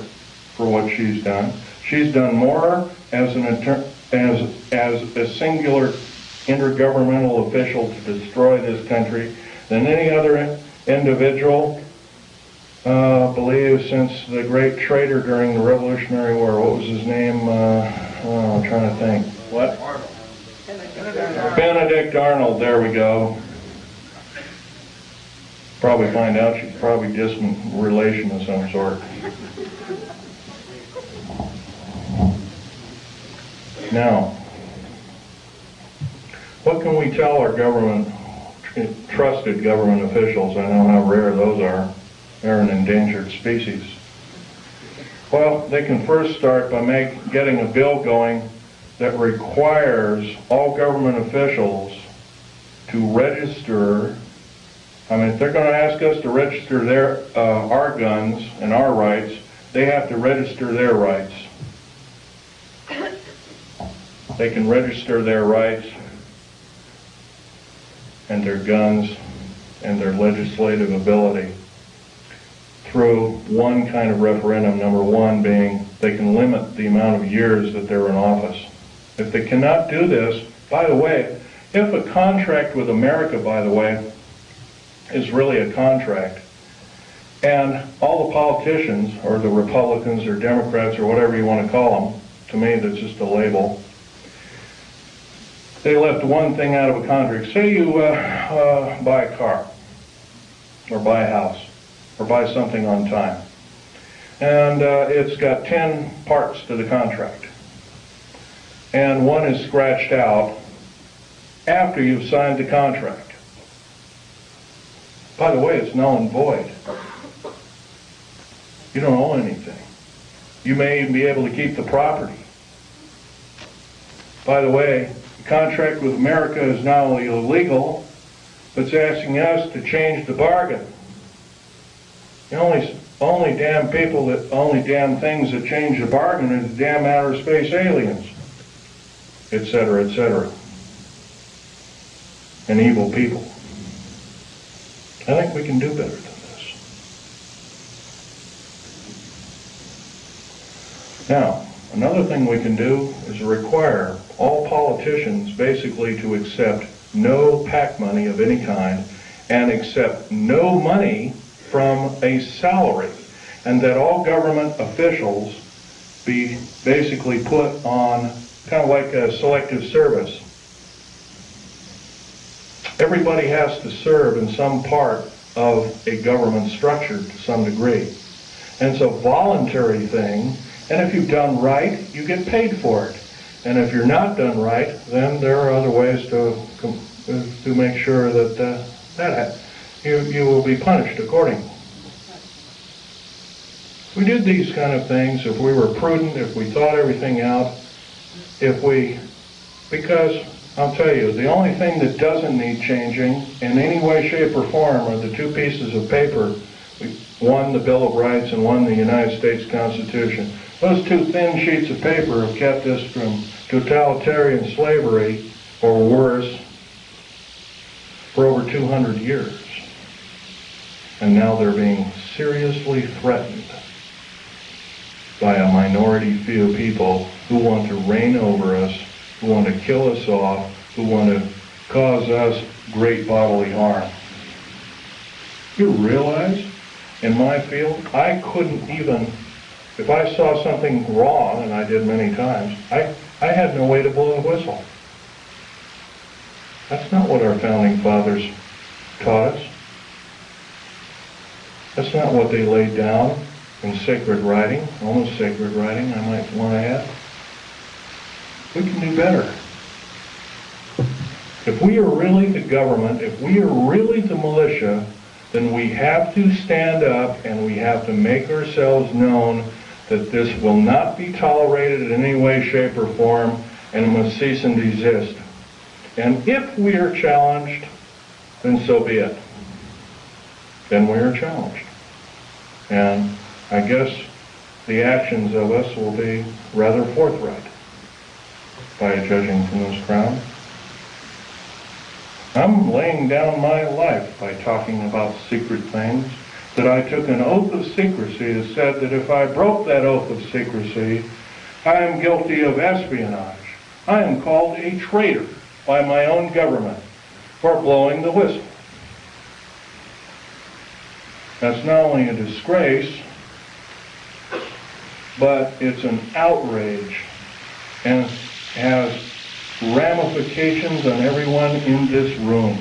for what she's done. She's done more as a singular intergovernmental official to destroy this country than any other individual, believe, since the great traitor during the Revolutionary War. What was his name? I'm trying to think. What? Benedict Arnold, there we go. Probably find out she's probably distant relation of some sort. Now, what can we tell our government, trusted government officials? I know how rare those are. They're an endangered species. Well, they can first start by getting a bill going that requires all government officials to register. I mean, if they're going to ask us to register our guns and our rights, they have to register their rights. They can register their rights and their guns and their legislative ability through one kind of referendum, number one being they can limit the amount of years that they're in office. If they cannot do this, by the way, if a contract with America, by the way, is really a contract, and all the politicians, or the Republicans or Democrats or whatever you want to call them, to me that's just a label, they left one thing out of a contract. Say you buy a car, or buy a house, or buy something on time, and it's got 10 parts to the contract, and one is scratched out after you've signed the contract. By the way, it's null and void. You don't owe anything. You may even be able to keep the property. By the way, the contract with America is not only illegal, but it's asking us to change the bargain. The only damn things that change the bargain are the damn outer space aliens, etc., etc., and evil people. I think we can do better than this. Now, another thing we can do is require all politicians basically to accept no PAC money of any kind and accept no money from a salary, and that all government officials be basically put on kind of like a selective service. Everybody has to serve in some part of a government structure to some degree. And it's a voluntary thing, and if you've done right, you get paid for it. And if you're not done right, then there are other ways to make sure that you will be punished accordingly. If we did these kind of things, if we were prudent, if we thought everything out, because I'll tell you, the only thing that doesn't need changing in any way, shape, or form are the two pieces of paper, one the Bill of Rights and one the United States Constitution. Those two thin sheets of paper have kept us from totalitarian slavery, or worse, for over 200 years. And now they're being seriously threatened by a minority few people who want to reign over us, who want to kill us off, who want to cause us great bodily harm. You realize, in my field, I couldn't even, if I saw something wrong, and I did many times, I had no way to blow a whistle. That's not what our founding fathers taught us. That's not what they laid down in sacred writing, almost sacred writing, I might want to add. We can do better. If we are really the government, if we are really the militia, then we have to stand up and we have to make ourselves known that this will not be tolerated in any way, shape, or form, and it must cease and desist. And if we are challenged, then so be it. Then we are challenged. And I guess the actions of us will be rather forthright by judging from this crowd. I'm laying down my life by talking about secret things, that I took an oath of secrecy that said that if I broke that oath of secrecy, I am guilty of espionage. I am called a traitor by my own government for blowing the whistle. That's not only a disgrace, but it's an outrage and has ramifications on everyone in this room.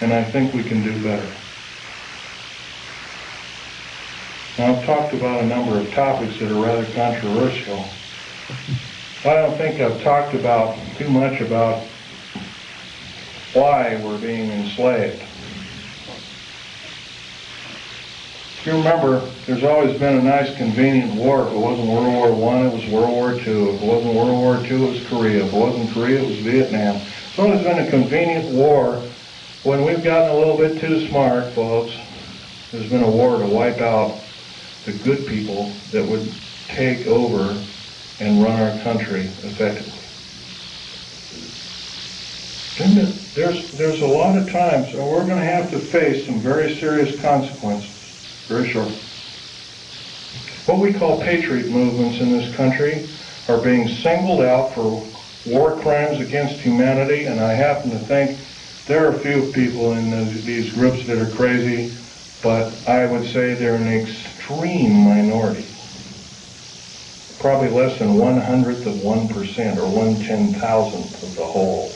And I think we can do better. Now, I've talked about a number of topics that are rather controversial. I don't think I've talked about too much about why we're being enslaved. If you remember, there's always been a nice convenient war. If it wasn't World War I, it was World War II. If it wasn't World War II, it was Korea. If it wasn't Korea, it was Vietnam. It's always been a convenient war. When we've gotten a little bit too smart, folks, there's been a war to wipe out the good people that would take over and run our country effectively. There's a lot of times, and we're going to have to face some very serious consequences very shortly. What we call patriot movements in this country are being singled out for war crimes against humanity, and I happen to think there are a few people in these groups that are crazy, but I would say they're an extreme minority. Probably less than 1/100th of 1% or 1/10,000th of the whole.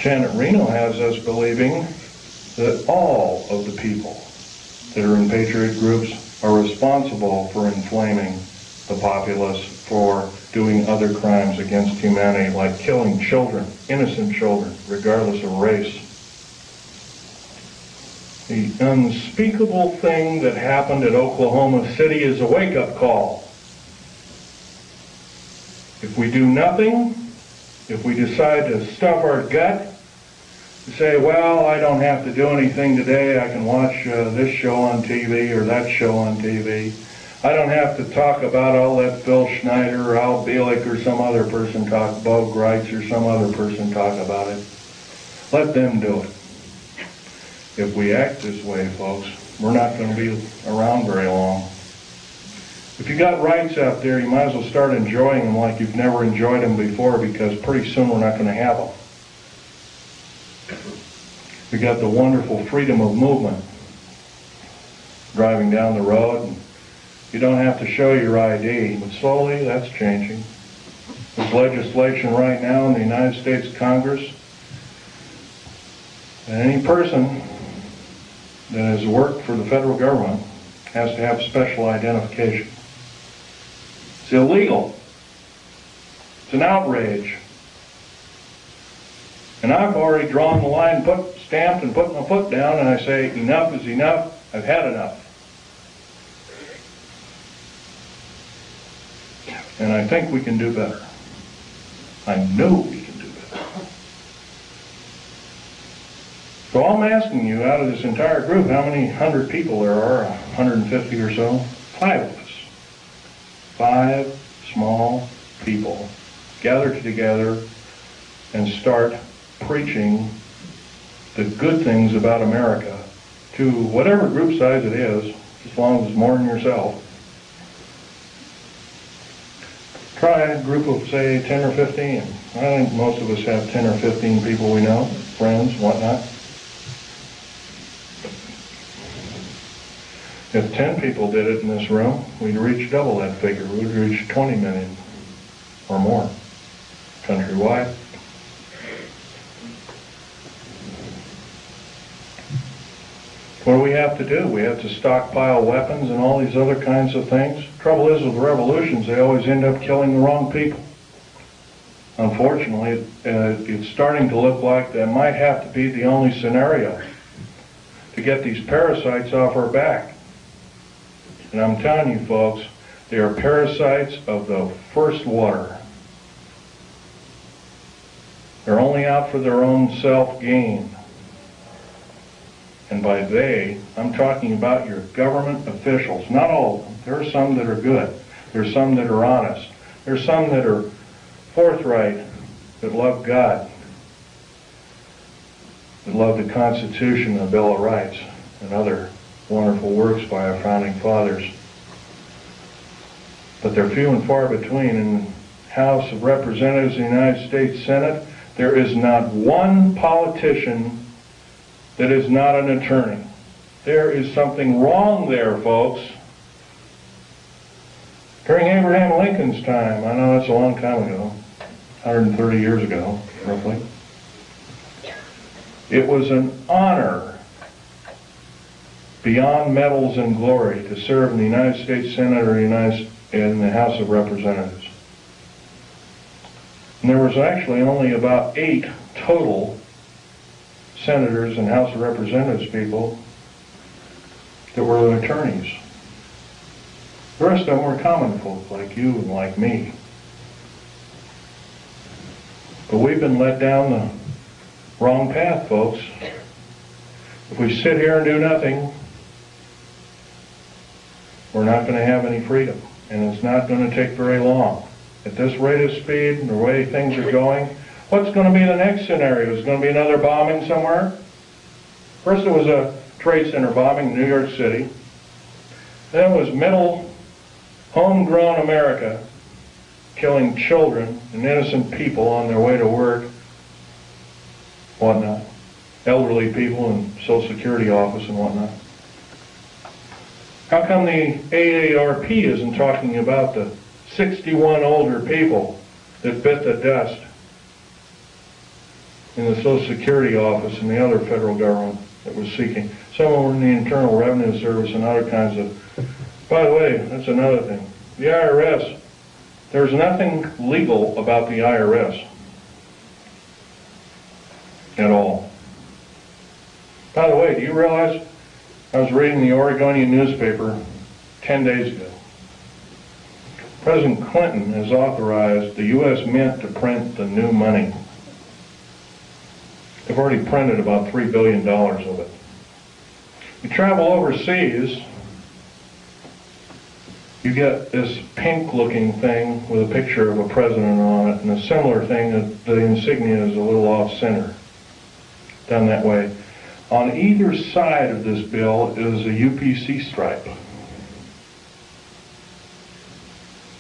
Janet Reno has us believing that all of the people that are in patriot groups are responsible for inflaming the populace, for doing other crimes against humanity, like killing children, innocent children, regardless of race. The unspeakable thing that happened at Oklahoma City is a wake-up call. If we do nothing, if we decide to stuff our gut, to say, well, I don't have to do anything today, I can watch this show on TV or that show on TV. I don't have to talk about, I'll let Phil Schneider or Al Bielek or some other person talk, Bo Greitz or some other person talk about it. Let them do it. If we act this way, folks, we're not going to be around very long. If you got rights out there, you might as well start enjoying them like you've never enjoyed them before, because pretty soon we're not going to have them. We got the wonderful freedom of movement. Driving down the road, and you don't have to show your ID, but slowly that's changing. There's legislation right now in the United States Congress that any person that has worked for the federal government has to have special identification. It's illegal. It's an outrage. And I've already drawn the line, stamped and put my foot down, and I say enough is enough. I've had enough. And I think we can do better. I know we can do better. So I'm asking you, out of this entire group, how many 100 people there are? 150 or so? 5 of us. 5 small people gather together and start preaching the good things about America to whatever group size it is, as long as it's more than yourself. Try a group of, say, 10 or 15. I think most of us have 10 or 15 people we know, friends, whatnot. If 10 people did it in this room, we'd reach double that figure. We'd reach 20 million or more countrywide. What do we have to do? We have to stockpile weapons and all these other kinds of things. Trouble is with revolutions, they always end up killing the wrong people. Unfortunately, it's starting to look like that might have to be the only scenario to get these parasites off our back. And I'm telling you folks, they are parasites of the first water. They're only out for their own self-gain. And by they, I'm talking about your government officials. Not all of them. There are some that are good. There are some that are honest. There are some that are forthright, that love God, that love the Constitution, the Bill of Rights, and other wonderful works by our founding fathers. But they're few and far between. In the House of Representatives of the United States Senate, there is not one politician that is not an attorney. There is something wrong there, folks. During Abraham Lincoln's time, I know that's a long time ago, 130 years ago, roughly, it was an honor beyond medals and glory to serve in the United States Senate or in the House of Representatives. And there was actually only about 8 total senators and House of Representatives people that were attorneys. The rest of them were common folk like you and like me. But we've been led down the wrong path, folks. If we sit here and do nothing, we're not going to have any freedom. And it's not going to take very long. At this rate of speed and the way things are going, what's going to be the next scenario? Is it going to be another bombing somewhere? First there was a Trade Center bombing in New York City. Then it was middle, homegrown America killing children and innocent people on their way to work, whatnot. Elderly people in Social Security office and whatnot. How come the AARP isn't talking about the 61 older people that bit the dust in the Social Security office and the other federal government that was seeking? Some of them were in the Internal Revenue Service and other kinds of... By the way, that's another thing. The IRS, there's nothing legal about the IRS at all. By the way, do you realize, I was reading the Oregonian newspaper 10 days ago. President Clinton has authorized the U.S. Mint to print the new money. They've already printed about $3 billion of it. You travel overseas, you get this pink-looking thing with a picture of a president on it, and a similar thing that the insignia is a little off-center, done that way. On either side of this bill is a UPC stripe.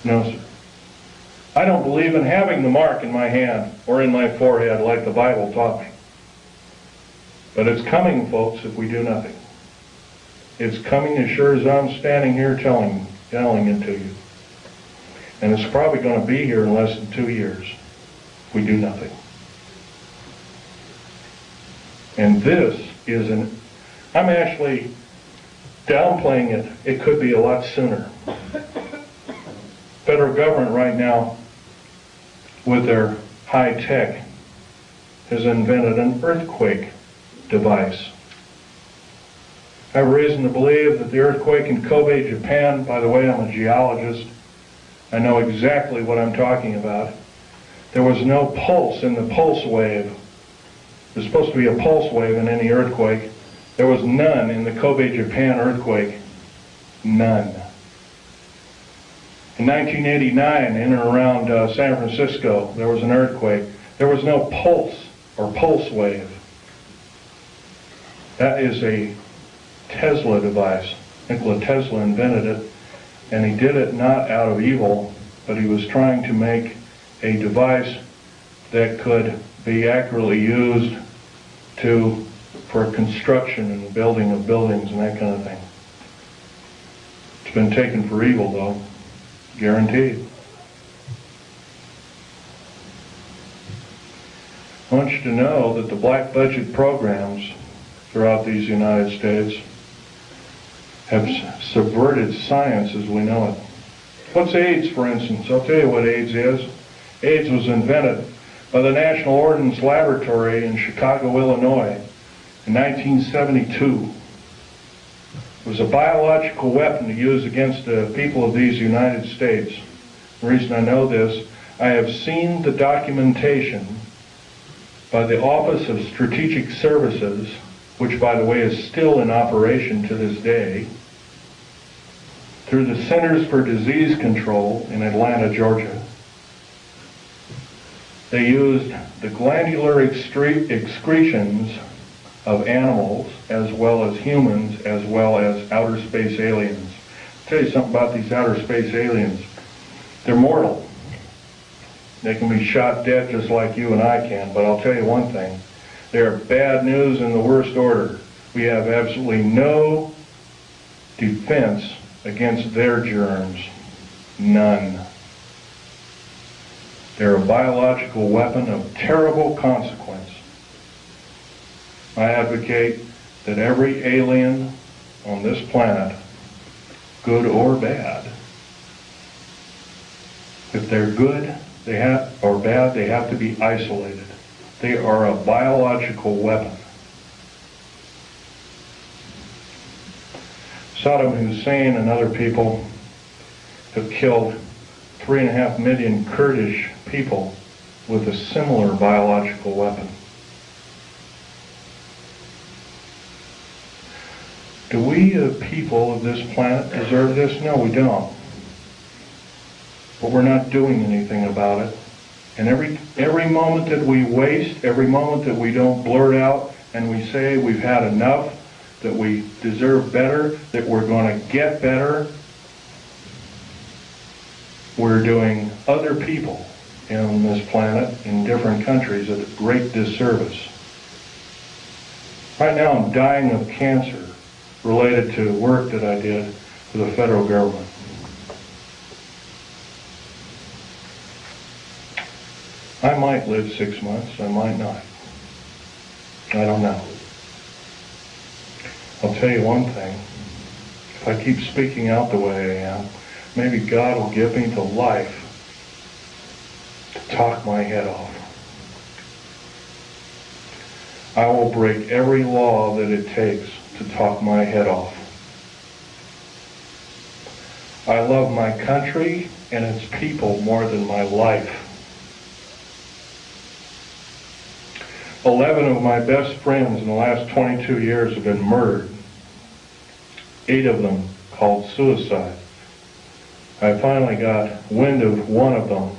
No, sir. I don't believe in having the mark in my hand or in my forehead like the Bible taught me. But it's coming, folks, if we do nothing. It's coming as sure as I'm standing here telling it to you. And it's probably going to be here in less than 2 years if we do nothing. And this is I'm actually downplaying it. It could be a lot sooner. Federal government right now, with their high tech, has invented an earthquake device. I have reason to believe that the earthquake in Kobe, Japan, by the way, I'm a geologist, I know exactly what I'm talking about. There was no pulse in the pulse wave. There's supposed to be a pulse wave in any earthquake. There was none in the Kobe, Japan earthquake. None. In 1989, in and around San Francisco, there was an earthquake. There was no pulse or pulse wave. That is a Tesla device. Nikola Tesla invented it, and he did it not out of evil, but he was trying to make a device that could be accurately used for construction and building of buildings and that kind of thing. It's been taken for evil, though, guaranteed. I want you to know that the black budget programs throughout these United States have subverted science as we know it. What's AIDS, for instance? I'll tell you what AIDS is. AIDS was invented by the National Ordnance Laboratory in Chicago, Illinois in 1972. It was a biological weapon to use against the people of these United States. The reason I know this, I have seen the documentation by the Office of Strategic Services, which by the way is still in operation to this day, through the Centers for Disease Control in Atlanta, Georgia. They used the glandular excretions of animals as well as humans as well as outer space aliens. I'll tell you something about these outer space aliens. They're mortal. They can be shot dead just like you and I can, but I'll tell you one thing. They're bad news in the worst order. We have absolutely no defense against their germs. None. They're a biological weapon of terrible consequence. I advocate that every alien on this planet, good or bad, if they're good or bad, they have to be isolated. They are a biological weapon. Saddam Hussein and other people have killed 3.5 million Kurdish people with a similar biological weapon. Do we, the people of this planet, deserve this? No, we don't. But we're not doing anything about it. And every moment that we waste, every moment that we don't blurt out and we say we've had enough, that we deserve better, that we're going to get better, we're doing other people on this planet in different countries a great disservice. Right now I'm dying of cancer related to work that I did for the federal government. I might live 6 months, I might not. I don't know. I'll tell you one thing. If I keep speaking out the way I am, maybe God will give me the life to talk my head off. I will break every law that it takes to talk my head off. I love my country and its people more than my life. 11 of my best friends in the last 22 years have been murdered. 8 of them called suicide. I finally got wind of one of them.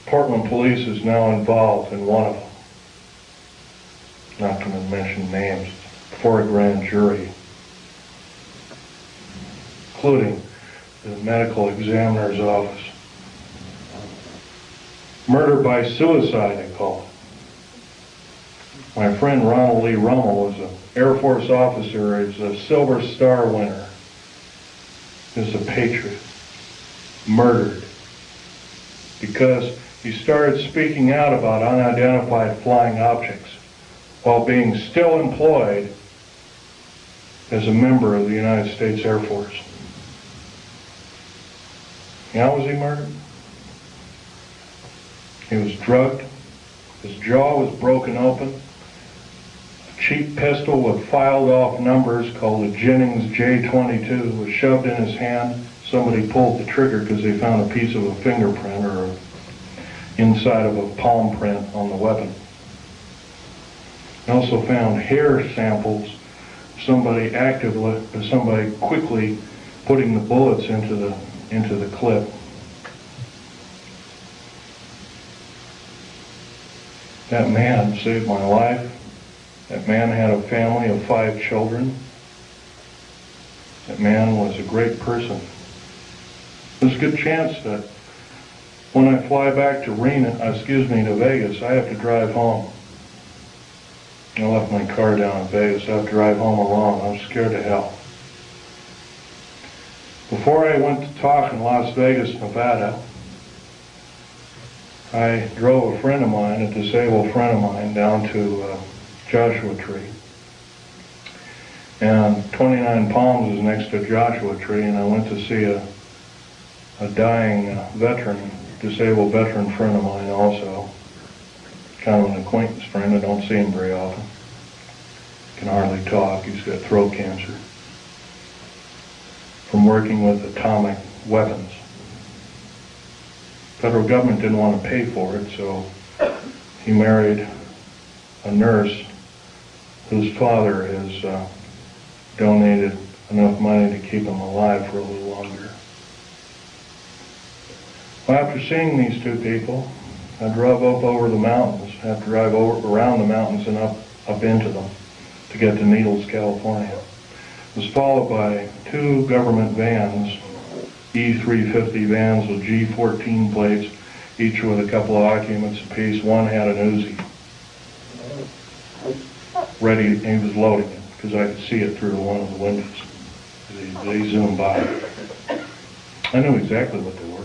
Portland police is now involved in one of them. Not going to mention names. before a grand jury, including the medical examiner's office. Murder by suicide, they call it. My friend Ronald Lee Rummel was an Air Force officer. He's a Silver Star winner. He's a patriot. Murdered because he started speaking out about unidentified flying objects while being still employed as a member of the United States Air Force. How was he murdered? He was drugged. His jaw was broken open. A cheap pistol with filed off numbers called a Jennings J22 was shoved in his hand. Somebody pulled the trigger because they found a piece of a fingerprint or inside of a palm print on the weapon. They also found hair samples, somebody quickly putting the bullets into the clip. That man saved my life. That man had a family of 5 children. That man was a great person. There's a good chance that when I fly back to Vegas, I have to drive home. I left my car down in Vegas. I have to drive home alone. I'm scared to hell. Before I went to talk in Las Vegas, Nevada, I drove a friend of mine, a disabled friend of mine, down to Joshua Tree. And 29 Palms is next to Joshua Tree, and I went to see a dying veteran, disabled veteran friend of mine also. Kind of an acquaintance friend. I don't see him very often. Can hardly talk. He's got throat cancer from working with atomic weapons. Federal government didn't want to pay for it, so he married a nurse whose father has donated enough money to keep him alive for a little longer. Well, after seeing these 2 people, I drove up over the mountains. I had to drive around the mountains and up into them to get to Needles, California. It was followed by 2 government vans, E350 vans with G14 plates, each with a couple of occupants apiece. One had an Uzi. Ready, he was loading it, because I could see it through one of the windows. They zoomed by. I knew exactly what they were.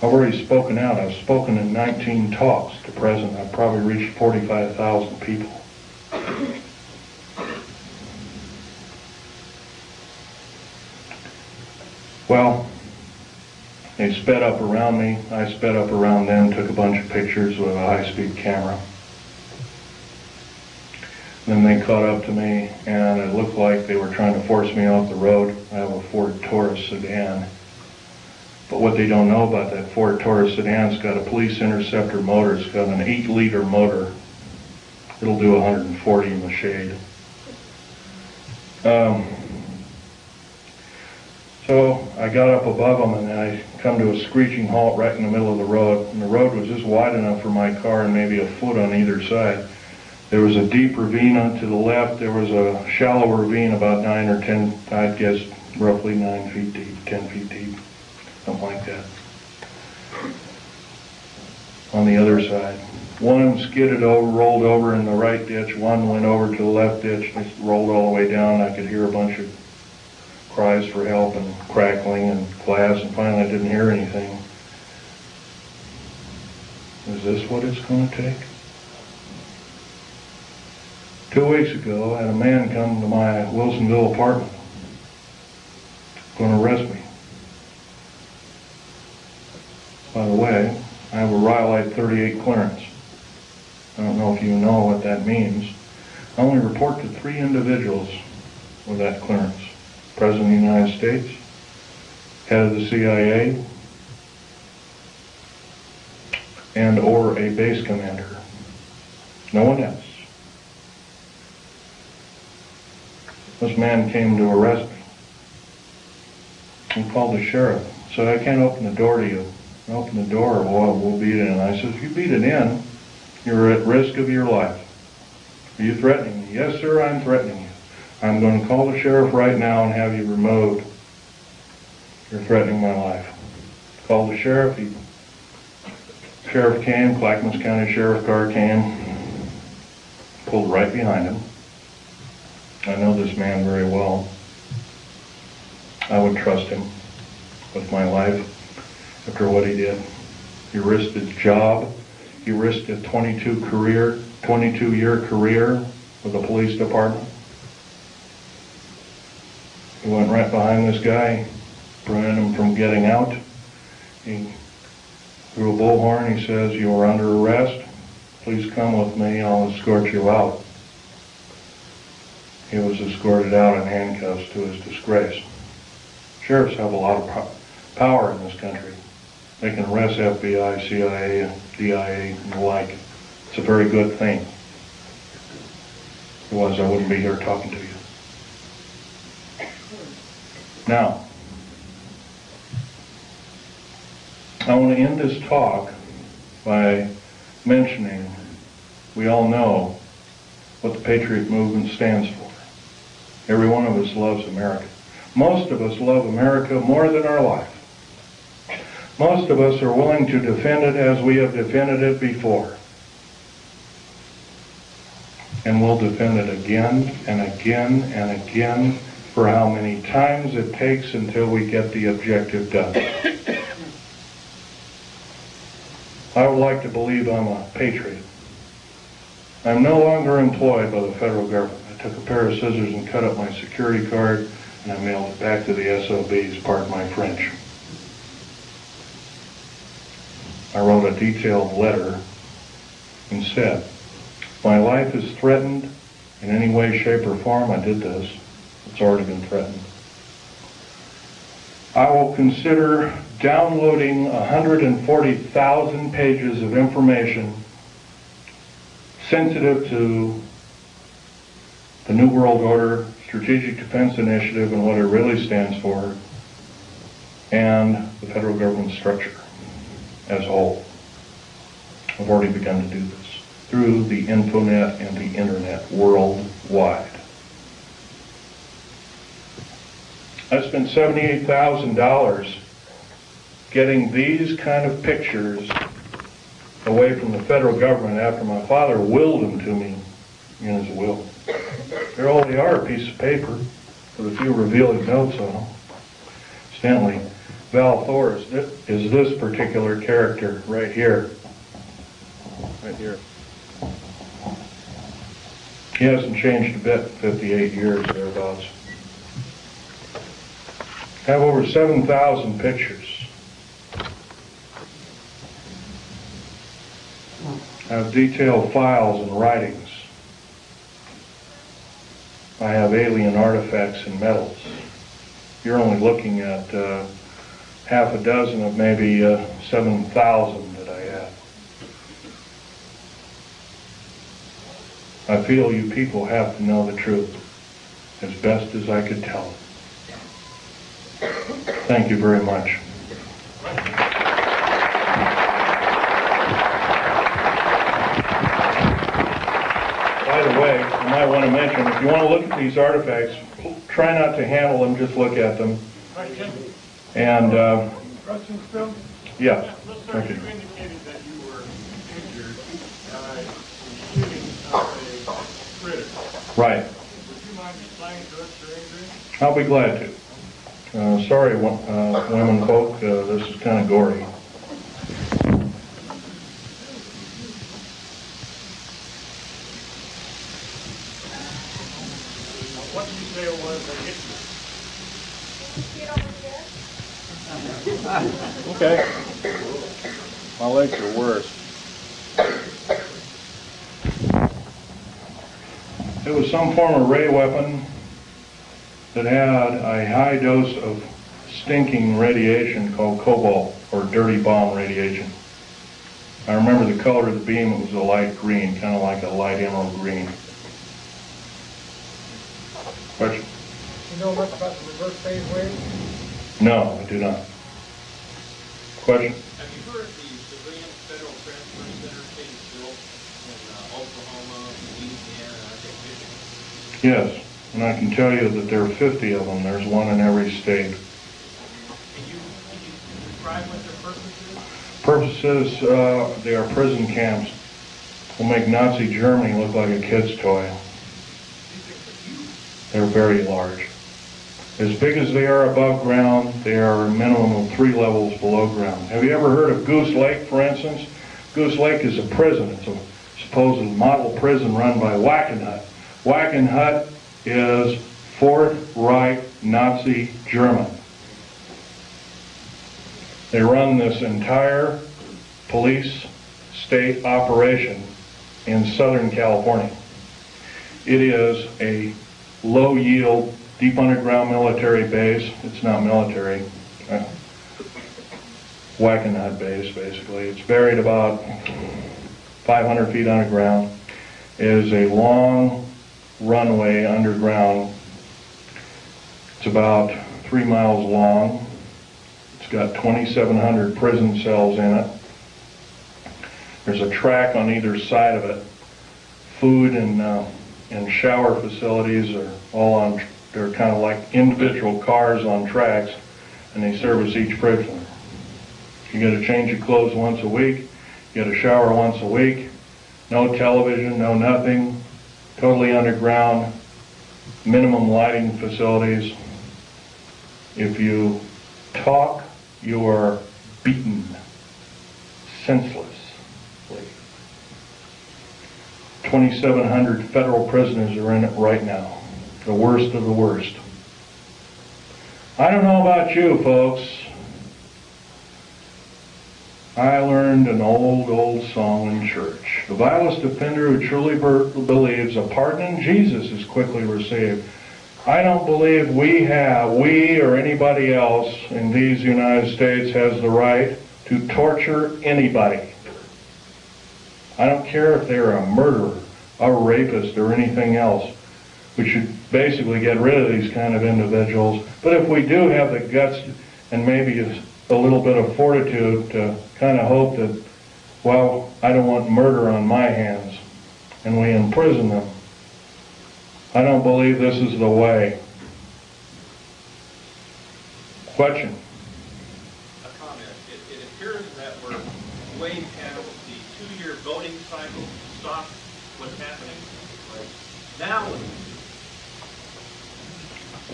I've already spoken out. I've spoken in 19 talks to present. I've probably reached 45,000 people. Well, they sped up around me. I sped up around them, took a bunch of pictures with a high-speed camera. Then they caught up to me, and it looked like they were trying to force me off the road. I have a Ford Taurus sedan. But what they don't know about that Ford Taurus sedan, it's got a police interceptor motor. It's got an 8-liter motor. It'll do 140 in the shade. So I got up above them, and I come to a screeching halt right in the middle of the road. And the road was just wide enough for my car and maybe a foot on either side. There was a deep ravine on to the left. There was a shallow ravine about 9 or 10, I'd guess roughly 9 feet deep, 10 feet deep, something like that. On the other side. One skidded over, rolled over in the right ditch. One went over to the left ditch and rolled all the way down. I could hear a bunch of cries for help and crackling and glass, and finally I didn't hear anything. Is this what it's going to take? 2 weeks ago, I had a man come to my Wilsonville apartment, going to arrest me. By the way, I have a Rhyolite 38 clearance. I don't know if you know what that means. I only report to 3 individuals with that clearance. President of the United States, head of the CIA, and or a base commander. No one else. This man came to arrest me. He called the sheriff. Said, I can't open the door to you. Open the door, or we'll beat it in. I said, if you beat it in, you're at risk of your life. Are you threatening me? Yes, sir, I'm threatening you. I'm going to call the sheriff right now and have you removed. You're threatening my life. Called the sheriff. Sheriff came, Clackamas County Sheriff car came, pulled right behind him. I know this man very well. I would trust him with my life after what he did. He risked his job. He risked a 22-year career with the police department. He went right behind this guy, prevented him from getting out. He threw a bullhorn. He says, "You are under arrest. Please come with me. I'll escort you out." He was escorted out in handcuffs to his disgrace. Sheriffs have a lot of power in this country. They can arrest FBI, CIA, DIA, and the like. It's a very good thing. If it was, I wouldn't be here talking to you. Now, I want to end this talk by mentioning we all know what the Patriot movement stands for. Every one of us loves America. Most of us love America more than our life. Most of us are willing to defend it as we have defended it before. And we'll defend it again and again and again for how many times it takes until we get the objective done. I would like to believe I'm a patriot. I'm no longer employed by the federal government. I took a pair of scissors and cut up my security card, and I mailed it back to the SOBs, pardon my French. I wrote a detailed letter and said, "My life is threatened in any way, shape, or form." I did this. It's already been threatened. I will consider downloading 140,000 pages of information sensitive to the New World Order, Strategic Defense Initiative, and what it really stands for, and the federal government structure as a whole. I've already begun to do this through the Infonet and the Internet worldwide. I spent $78,000 getting these kind of pictures away from the federal government after my father willed them to me in his will. There all they are, a piece of paper with a few revealing notes on them. Incidentally, Val Thor is this particular character right here. Right here. He hasn't changed a bit in 58 years, thereabouts. I have over 7,000 pictures. I have detailed files and writings. I have alien artifacts and metals. You're only looking at half a dozen of maybe 7,000 that I have. I feel you people have to know the truth as best as I could tell it. Thank you very much. By the way, I might want to mention, if you want to look at these artifacts, try not to handle them, just look at them. And, Questions, Phil? yes. Thank you. You indicated that you were injured in shooting a critter. Right. Would you mind explaining to us your injury? I'll be glad to. Sorry, women folk, this is kind of gory. What did you say it was that hit you? Okay. My legs are worse. It was some form of ray weapon that had a high dose of stinking radiation called cobalt, or dirty bomb radiation. I remember the color of the beam. It was a light green, kind of like a light emerald green. Question? You know much about the reverse phase wave? No, I do not. Question? Have you heard the civilian federal transfer center being built in Oklahoma, Louisiana, Yes, and I can tell you that there are 50 of them. There's one in every state. Can you describe what their purpose is? Purposes, they are prison camps. Will make Nazi Germany look like a kid's toy. They're very large. As big as they are above ground, they are a minimum of 3 levels below ground. Have you ever heard of Goose Lake, for instance? Goose Lake is a prison. It's a supposed model prison run by Wackenhut. Wackenhut is Fourth Reich Nazi German. They run this entire police state operation in Southern California. It is a low-yield, deep underground military base. It's not military. Wackenhut base, basically. It's buried about 500 feet underground. It is a long runway underground. It's about 3 miles long. It's got 2,700 prison cells in it. There's a track on either side of it. Food and shower facilities are all on, they're kind of like individual cars on tracks, and they service each prisoner. You get to change your clothes once a week, you get a shower once a week, no television, no nothing, totally underground, minimum lighting facilities. If you talk, you are beaten senselessly. 2,700 federal prisoners are in it right now, the worst of the worst. I don't know about you folks. I learned an old song in church. The vilest offender who truly believes a pardon in Jesus is quickly received. I don't believe we or anybody else in these United States has the right to torture anybody. I don't care if they're a murderer, a rapist, or anything else. We should basically get rid of these kind of individuals. But if we do have the guts and maybe a little bit of fortitude to kind of hope that, well, I don't want murder on my hands, and we imprison them, I don't believe this is the way. Question? A comment. It appears that we're way past the 2-year voting cycle to stop what's happening right now.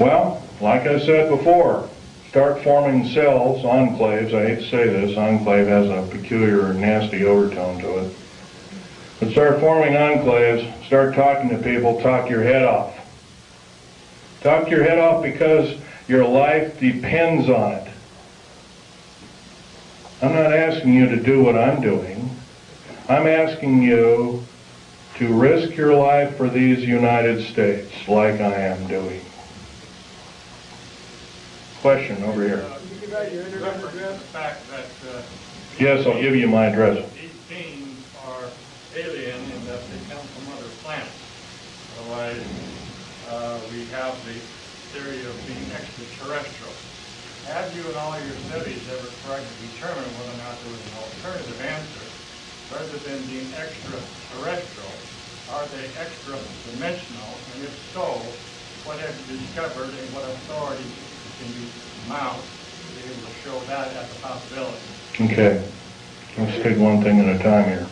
Well, like I said before, start forming cells, enclaves. I hate to say this, enclave has a peculiar, nasty overtone to it. But start forming enclaves, start talking to people, talk your head off. Talk your head off because your life depends on it. I'm not asking you to do what I'm doing. I'm asking you to risk your life for these United States like I am doing. Question over here. You give out your internet address? The fact that Yes, I'll give you my address. these beings are alien in that they come from other planets. Otherwise, we have the theory of being extraterrestrial. Have you in all your studies ever tried to determine whether or not there was an alternative answer? Rather than being extraterrestrial, are they extra-dimensional? And if so, what have you discovered and what authority can you mount to be able to show that as a possibility? Okay, let's take one thing at a time here.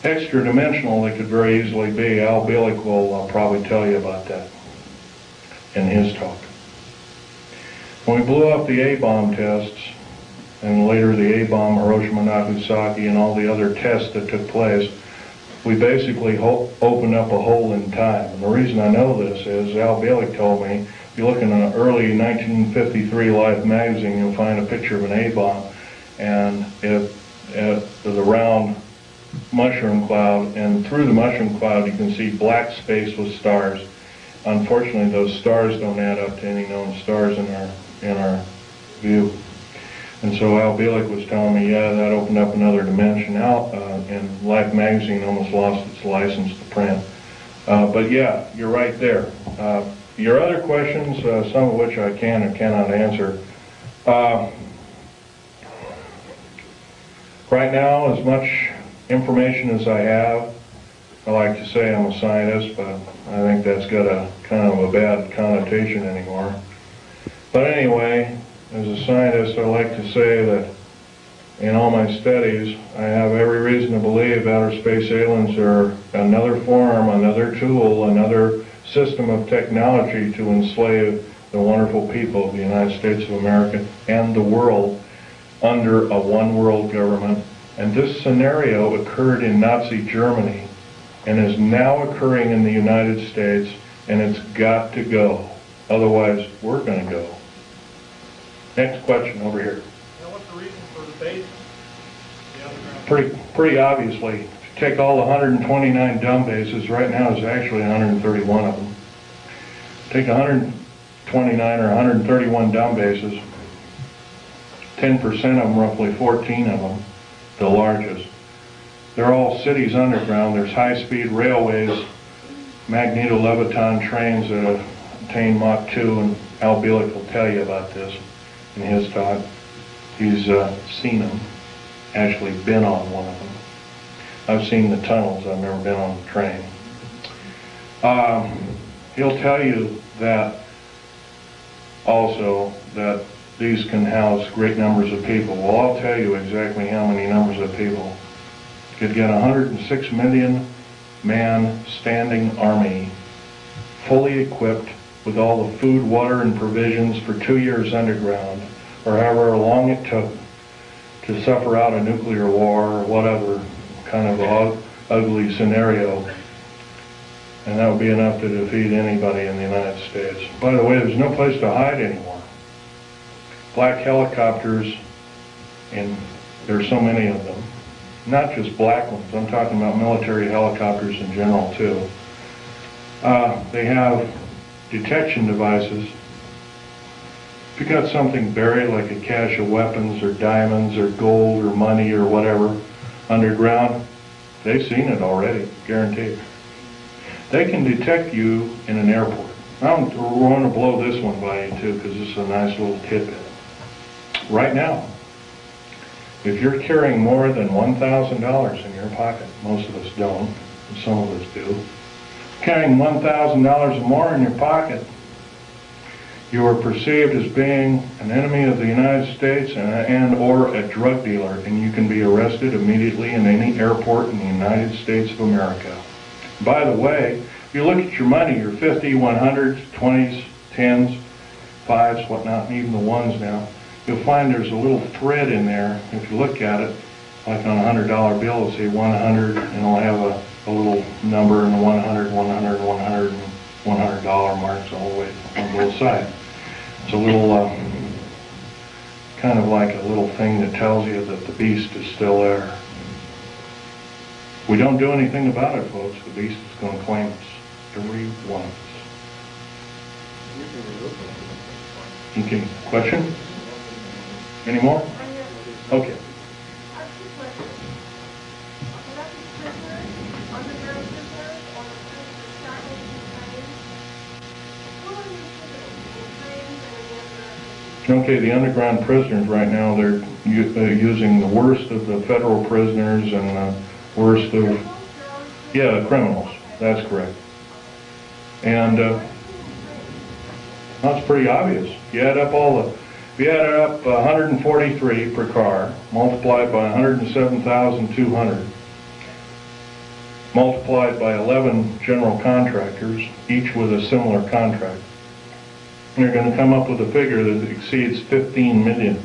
Extra-dimensional, they could very easily be. Al Bielek will probably tell you about that in his talk. When we blew up the A-bomb tests, and later the A-bomb, Hiroshima, Nagasaki, and all the other tests that took place, we basically opened up a hole in time. And the reason I know this is Al Bielek told me, if you look in an early 1953 Life magazine, you'll find a picture of an A-bomb, and it was a round mushroom cloud, and through the mushroom cloud you can see black space with stars. Unfortunately, those stars don't add up to any known stars in our view. And so Al Bielek was telling me, yeah, that opened up another dimension. And Life magazine almost lost its license to print. But yeah, you're right there. Your other questions, some of which I can or cannot answer. Right now, as much information as I have, I like to say I'm a scientist, but I think that's got a kind of a bad connotation anymore. But anyway, as a scientist, I like to say that in all my studies, I have every reason to believe outer space aliens are another form, another tool, another system of technology to enslave the wonderful people of the United States of America and the world under a one-world government. And this scenario occurred in Nazi Germany and is now occurring in the United States, and it's got to go. Otherwise, we're going to go. Next question over here. Now, what's the reason for the base? The underground? Pretty obviously, if you take all the 129 dumb bases, right now there's actually 131 of them. Take 129 or 131 dumb bases, 10% of them, roughly 14 of them, the largest. They're all cities underground. There's high-speed railways, magneto-leviton trains that attain Mach 2, and Al Bielek will tell you about this in his talk. He's seen them, actually been on one of them. I've seen the tunnels, I've never been on the train. He'll tell you that also that these can house great numbers of people. Well, I'll tell you exactly how many numbers of people. You could get a 106 million man standing army, fully equipped with all the food, water, and provisions for 2 years underground, or however long it took to suffer out a nuclear war or whatever kind of ugly scenario. And that would be enough to defeat anybody in the United States. By the way, there's no place to hide anymore. Black helicopters, and there's so many of them. Not just black ones, I'm talking about military helicopters in general too. They have detection devices. If you got something buried like a cache of weapons or diamonds or gold or money or whatever underground, they've seen it already, guaranteed. They can detect you in an airport. I'm going to blow this one by you too, because this is a nice little tidbit. Right now, if you're carrying more than $1,000 in your pocket, most of us don't, and some of us do, carrying $1,000 or more in your pocket, you are perceived as being an enemy of the United States and or a drug dealer, and you can be arrested immediately in any airport in the United States of America. By the way, if you look at your money, your 50, 100s, 20s, 10s, 5s, whatnot, and even the ones now, you'll find there's a little thread in there. If you look at it, like on a $100 bill, it'll say 100, and it'll have a little number in the 100, 100, 100, and $100 marks all the way on both sides. It's a little, kind of like a little thing that tells you that the beast is still there. We don't do anything about it, folks. The beast is going to claim us, every one of us. Okay, question? Any more? Okay. Okay, the underground prisoners right now, they're using the worst of the federal prisoners and the worst of, yeah, criminals. That's correct. And that's pretty obvious. You add up if you add up 143 per car, multiplied by 107,200, multiplied by 11 general contractors, each with a similar contract, you're going to come up with a figure that exceeds 15 million.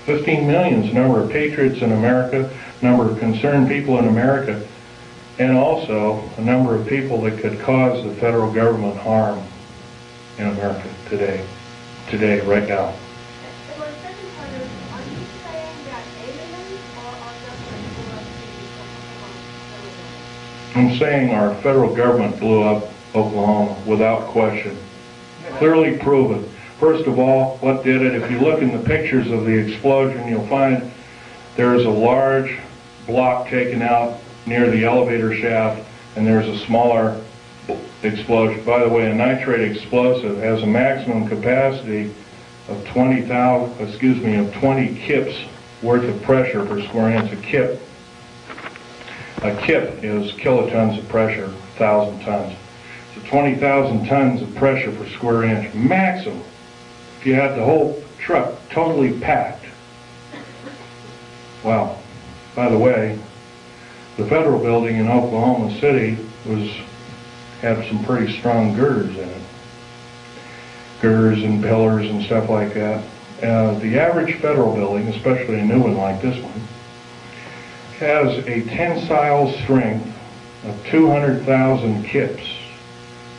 15 million is the number of patriots in America, number of concerned people in America, and also a number of people that could cause the federal government harm in America today, right now. And my second part is, are you saying that aliens are just I'm saying our federal government blew up Oklahoma without question. Clearly proven. First of all, what did it? If you look in the pictures of the explosion, you'll find there is a large block taken out near the elevator shaft, and there's a smaller explosion. By the way, a nitrate explosive has a maximum capacity of 20 kips worth of pressure per square inch. A kip A kip is kilotons of pressure, 1,000 tons. So 20,000 tons of pressure per square inch, maximum. If you had the whole truck totally packed. Wow. By the way, the federal building in Oklahoma City had some pretty strong girders in it. Girders and pillars and stuff like that. The average federal building, especially a new one like this one, has a tensile strength of 200,000 kips.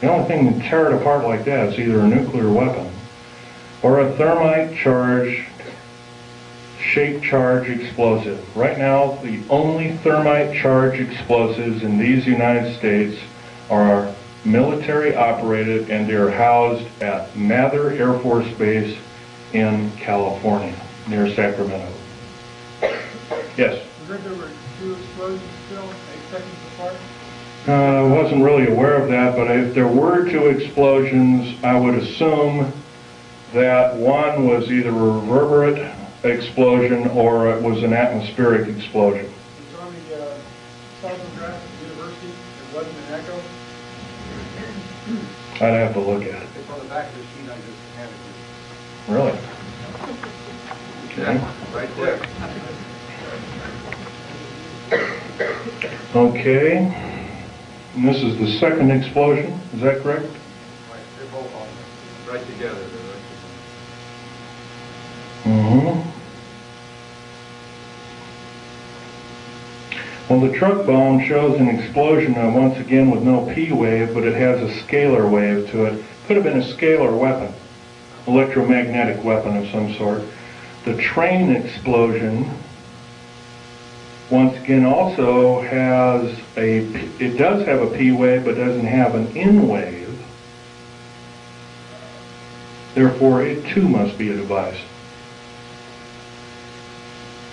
The only thing to tear it apart like that is either a nuclear weapon or a thermite charged, shape charge explosive. Right now, the only thermite charge explosives in these United States are military operated, and they're housed at Mather Air Force Base in California, near Sacramento. Yes? We're there were 2 explosions still, 8 seconds apart. I wasn't really aware of that, but if there were 2 explosions, I would assume that one was either a reverberant explosion or it was an atmospheric explosion. It's on the seismograph at the university. It wasn't an echo. I'd have to look at it. It's on the back of the sheet I just handed you. Really? Okay. Right there. Okay. And this is the second explosion, is that correct? Right, they're both on there. Right together. Mm-hmm. Well, the truck bomb shows an explosion, once again, with no P wave, but it has a scalar wave to it. Could have been a scalar weapon, electromagnetic weapon of some sort. The train explosion, once again, also has it does have a P wave, but doesn't have an N wave. Therefore, it too must be a device.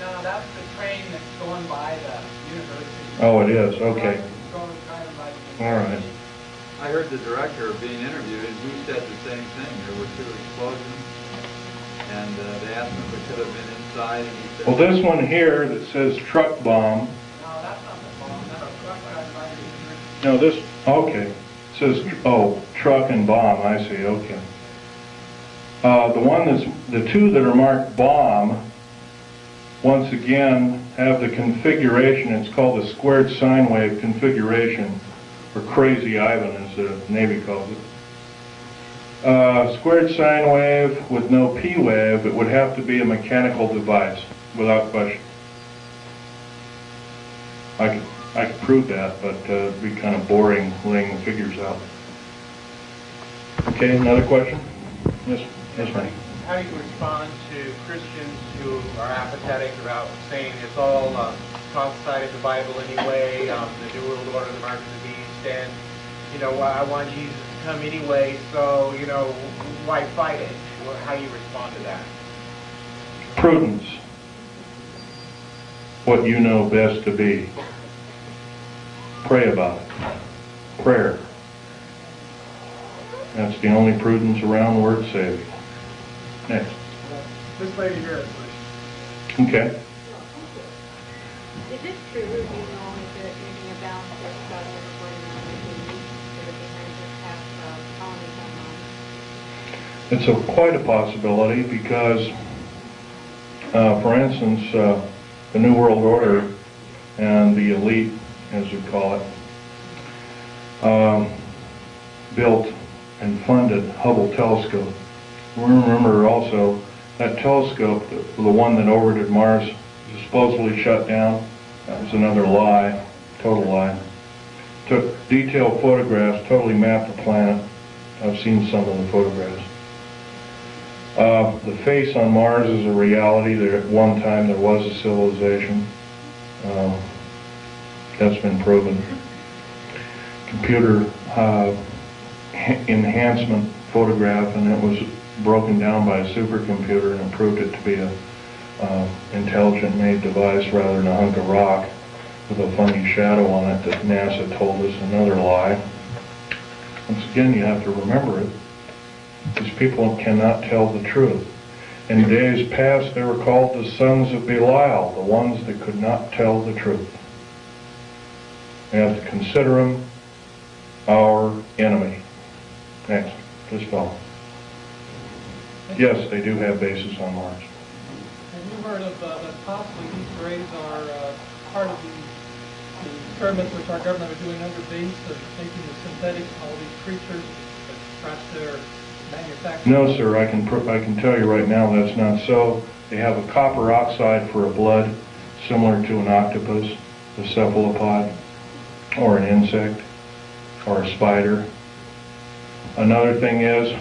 No, that's the train that's going by the university. Oh, it is, okay. It's going kind of by the All right. I heard the director being interviewed, and he said the same thing. There were 2 explosions, and they asked him if it could have been inside, and he said... Well, this one here that says truck bomb, No, that's not the bomb. That's a truck right by the university. no, this, okay, it says, oh, truck and bomb, I see, okay. The 2 that are marked bomb, once again, have the configuration, it's called the squared sine wave configuration, or Crazy Ivan as the Navy calls it. Squared sine wave with no P wave, it would have to be a mechanical device, without question. I could prove that, but it'd be kind of boring laying the figures out. Okay, another question? Yes, ma'am. How do you respond to Christians who are apathetic about saying it's all outside of the Bible anyway, the New World Order, the mark of the beast, and, I want Jesus to come anyway, so, why fight it? How do you respond to that? Prudence. What you know best to be. Pray about it. Prayer. That's the only prudence around worth saving. Next. This lady here is Okay. Is it true, you know, if they're thinking about this government reporting on Reptilians, that they kind of just have colonies on Mars? It's quite a possibility because, for instance, the New World Order and the elite, as we call it, built and funded Hubble telescope. Remember also that telescope, the one that orbited Mars, was supposedly shut down. That was another lie, total lie. Took detailed photographs, totally mapped the planet. I've seen some of the photographs. The face on Mars is a reality. There, at one time there was a civilization. That's been proven. Computer enhancement photograph, and it was broken down by a supercomputer and proved it to be a intelligent made device rather than a hunk of rock with a funny shadow on it that NASA told us, another lie. Once again, you have to remember it. These people cannot tell the truth. In days past, they were called the sons of Belial, the ones that could not tell the truth. We have to consider them our enemy. Next, this fellow. Yes, they do have bases on Mars. Have you heard of that possibly these rays are part of the experiments which our government are doing under base of taking the synthetics, all these creatures, that perhaps they're manufactured? No, sir. I can tell you right now that's not so. They have a copper oxide for a blood, similar to an octopus, a cephalopod, or an insect, or a spider. Another thing is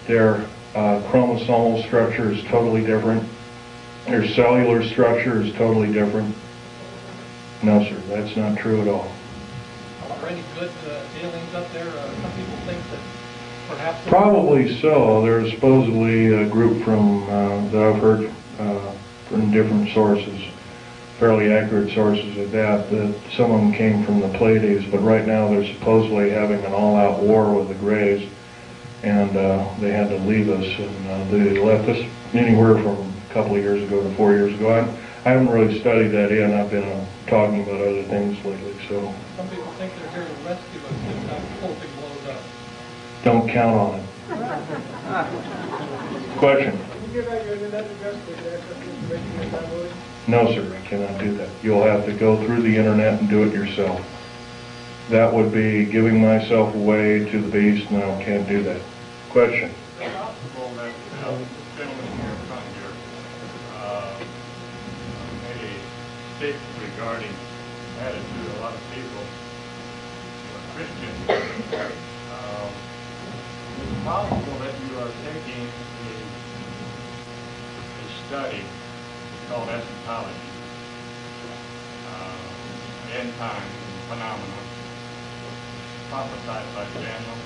their chromosomal structure is totally different. Their cellular structure is totally different. No, sir, that's not true at all. Are there any good aliens up there? Some people think that perhaps... Probably so. There's supposedly a group from that I've heard from different sources, fairly accurate sources at that some of them came from the Pleiades, but right now they're supposedly having an all-out war with the Greys, and they had to leave us, and they left us anywhere from a couple of years ago to 4 years ago. I haven't really studied that in. I've been talking about other things lately, so... Some people think they're here to rescue us if that whole thing blows up. Don't count on it. Question? Can you give out your internet address to access information you're downloading? No, sir, I cannot do that. You'll have to go through the internet and do it yourself. That would be giving myself away to the beast, and I can't do that. Question? Is it possible that this gentleman here in front here made a statement regarding the attitude of a lot of people who are Christians? Is it possible that you are taking a study called eschatology, end time phenomena, prophesied by Daniel,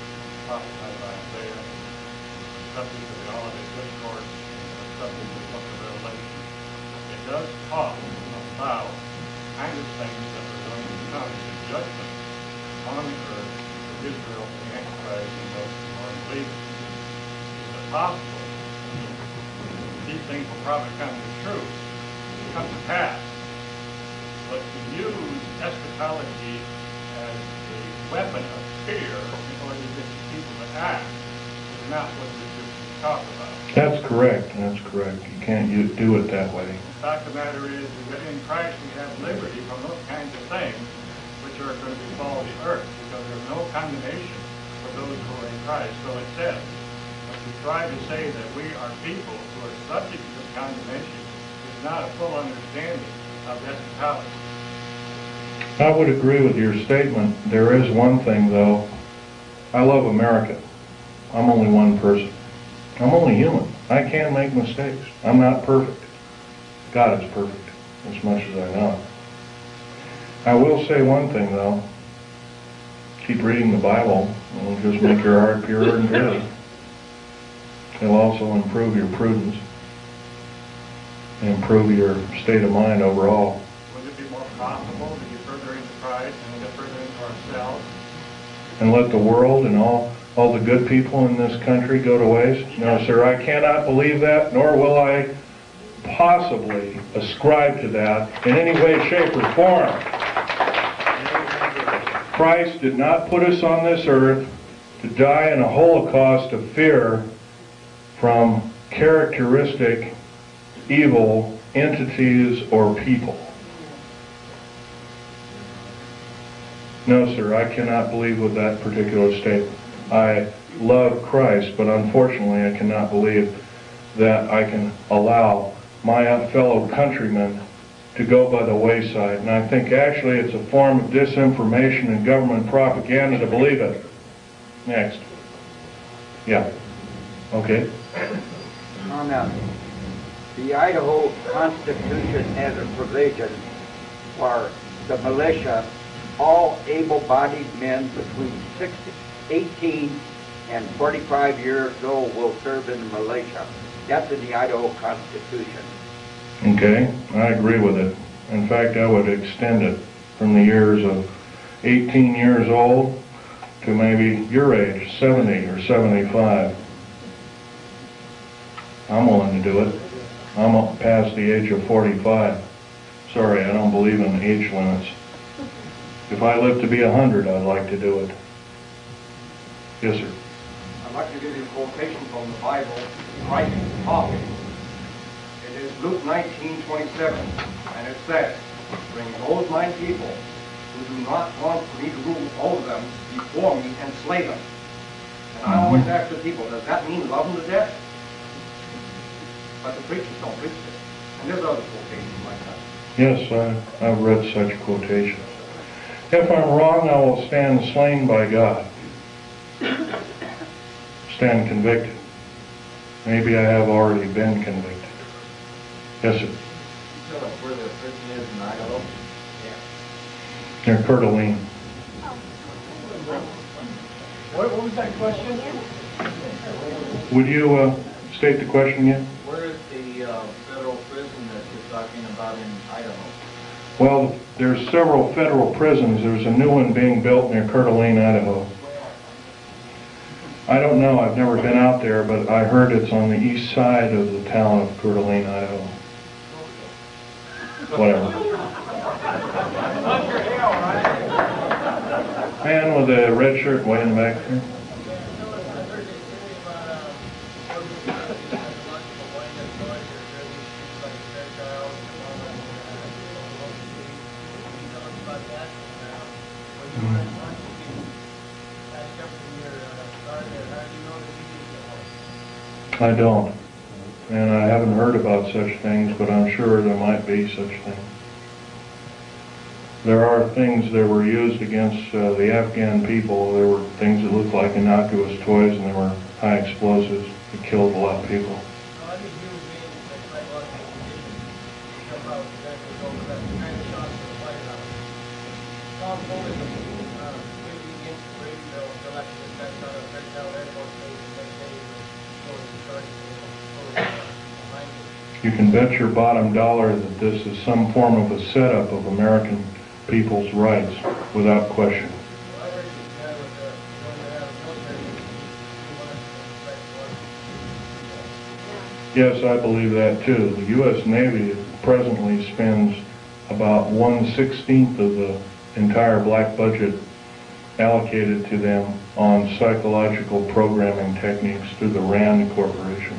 prophesied by Isaiah, subject to the Olivet Discourse, and subject to the book of Revelation. It does talk about kind of things that are going to come to judgment on the earth for Israel, the Antichrist, and those who are believers. Is it possible? These things will probably come to truth, come to pass. But to use eschatology as a weapon of fear in order to get people to act is not what the scriptures talk about. That's correct. That's correct. You can't do it that way. The fact of the matter is that in Christ we have liberty from those kinds of things which are going to befall the earth, because there's no condemnation for those who are in Christ, so it says. But to try to say that we are people who are subject to this condemnation is not a full understanding of eschatology. I would agree with your statement. There is one thing, though. I love America. I'm only one person. I'm only human. I can make mistakes. I'm not perfect. God is perfect, as much as I know. I will say one thing, though. Keep reading the Bible. It'll just make your heart purer and good. It'll also improve your prudence, and improve your state of mind overall. Would it be more profitable to get further into Christ and get further into ourselves? And let the world and all the good people in this country go to waste? No, sir, I cannot believe that, nor will I possibly ascribe to that in any way, shape, or form. Christ did not put us on this earth to die in a holocaust of fear from characteristic evil entities or people. No, sir, I cannot believe with that particular statement. I love Christ, but unfortunately I cannot believe that I can allow my fellow countrymen to go by the wayside. And I think actually it's a form of disinformation and government propaganda to believe it. Next. Yeah. Okay. Comment. The Idaho Constitution has a provision for the militia. All able-bodied men between 18 and 45 years old will serve in the militia. That's in the Idaho Constitution. Okay, I agree with it. In fact, I would extend it from the years of 18 years old to maybe your age, 70 or 75. I'm willing to do it. I'm past the age of 45. Sorry, I don't believe in age limits. If I live to be 100, I'd like to do it. Yes, sir. I'd like to give you a quotation from the Bible, Christ talking. It is Luke 19:27, and it says, "Bring those my people who do not want me to rule over them before me and slay them." And I always ask the people, does that mean love them to death? But the preachers don't preach it. And there's other quotations like that. Yes, I've read such quotations. If I'm wrong, I will stand slain by God. Stand convicted. Maybe I have already been convicted. Yes, sir. You tell us where the prison is in Idaho? Near Coeur d'Alene. What was that question? Would you state the question again? Where is the federal prison that you're talking about in Idaho? Well, there's several federal prisons. There's a new one being built near Coeur d'Alene, Idaho. I don't know. I've never been out there, but I heard it's on the east side of the town of Coeur d'Alene, Idaho. Whatever. Man with a red shirt way in the back there. I don't. And I haven't heard about such things, but I'm sure there might be such things. There are things that were used against the Afghan people. There were things that looked like innocuous toys, and there were high explosives that killed a lot of people. You can bet your bottom dollar that this is some form of a setup of American people's rights, without question. Yes, I believe that too. The U.S. Navy presently spends about 1/16 of the entire black budget allocated to them on psychological programming techniques through the RAND Corporation.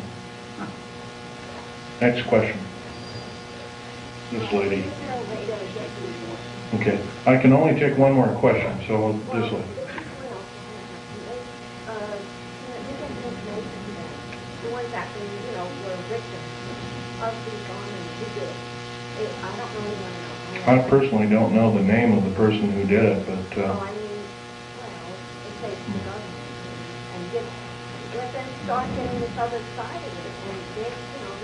Next question. This lady. Okay, I can only take one more question, so this way. The ones that, were victims of these bombings, who did it? I don't really want to know. I personally don't know the name of the person who did it, but it takes the government and let them start getting this other side of it, and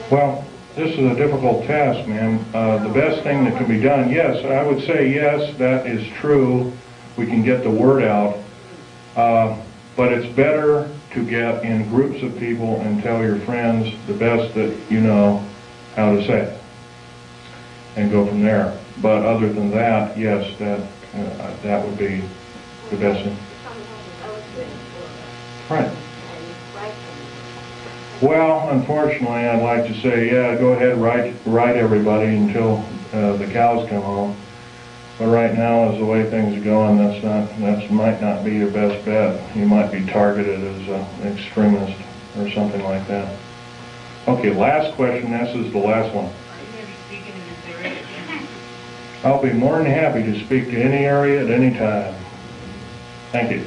well, this is a difficult task, ma'am. The best thing that can be done, yes, I would say yes, that is true. We can get the word out, but it's better to get in groups of people and tell your friends the best that you know how to say it, and go from there. But other than that, yes, that would be the best thing. Right. Well, unfortunately, I'd like to say, yeah, go ahead, write everybody until the cows come home. But right now, as the way things are going, that might not be your best bet. You might be targeted as an extremist or something like that. Okay, last question. This is the last one. Are you going to be speaking in this area again? I'll be more than happy to speak to any area at any time. Thank you.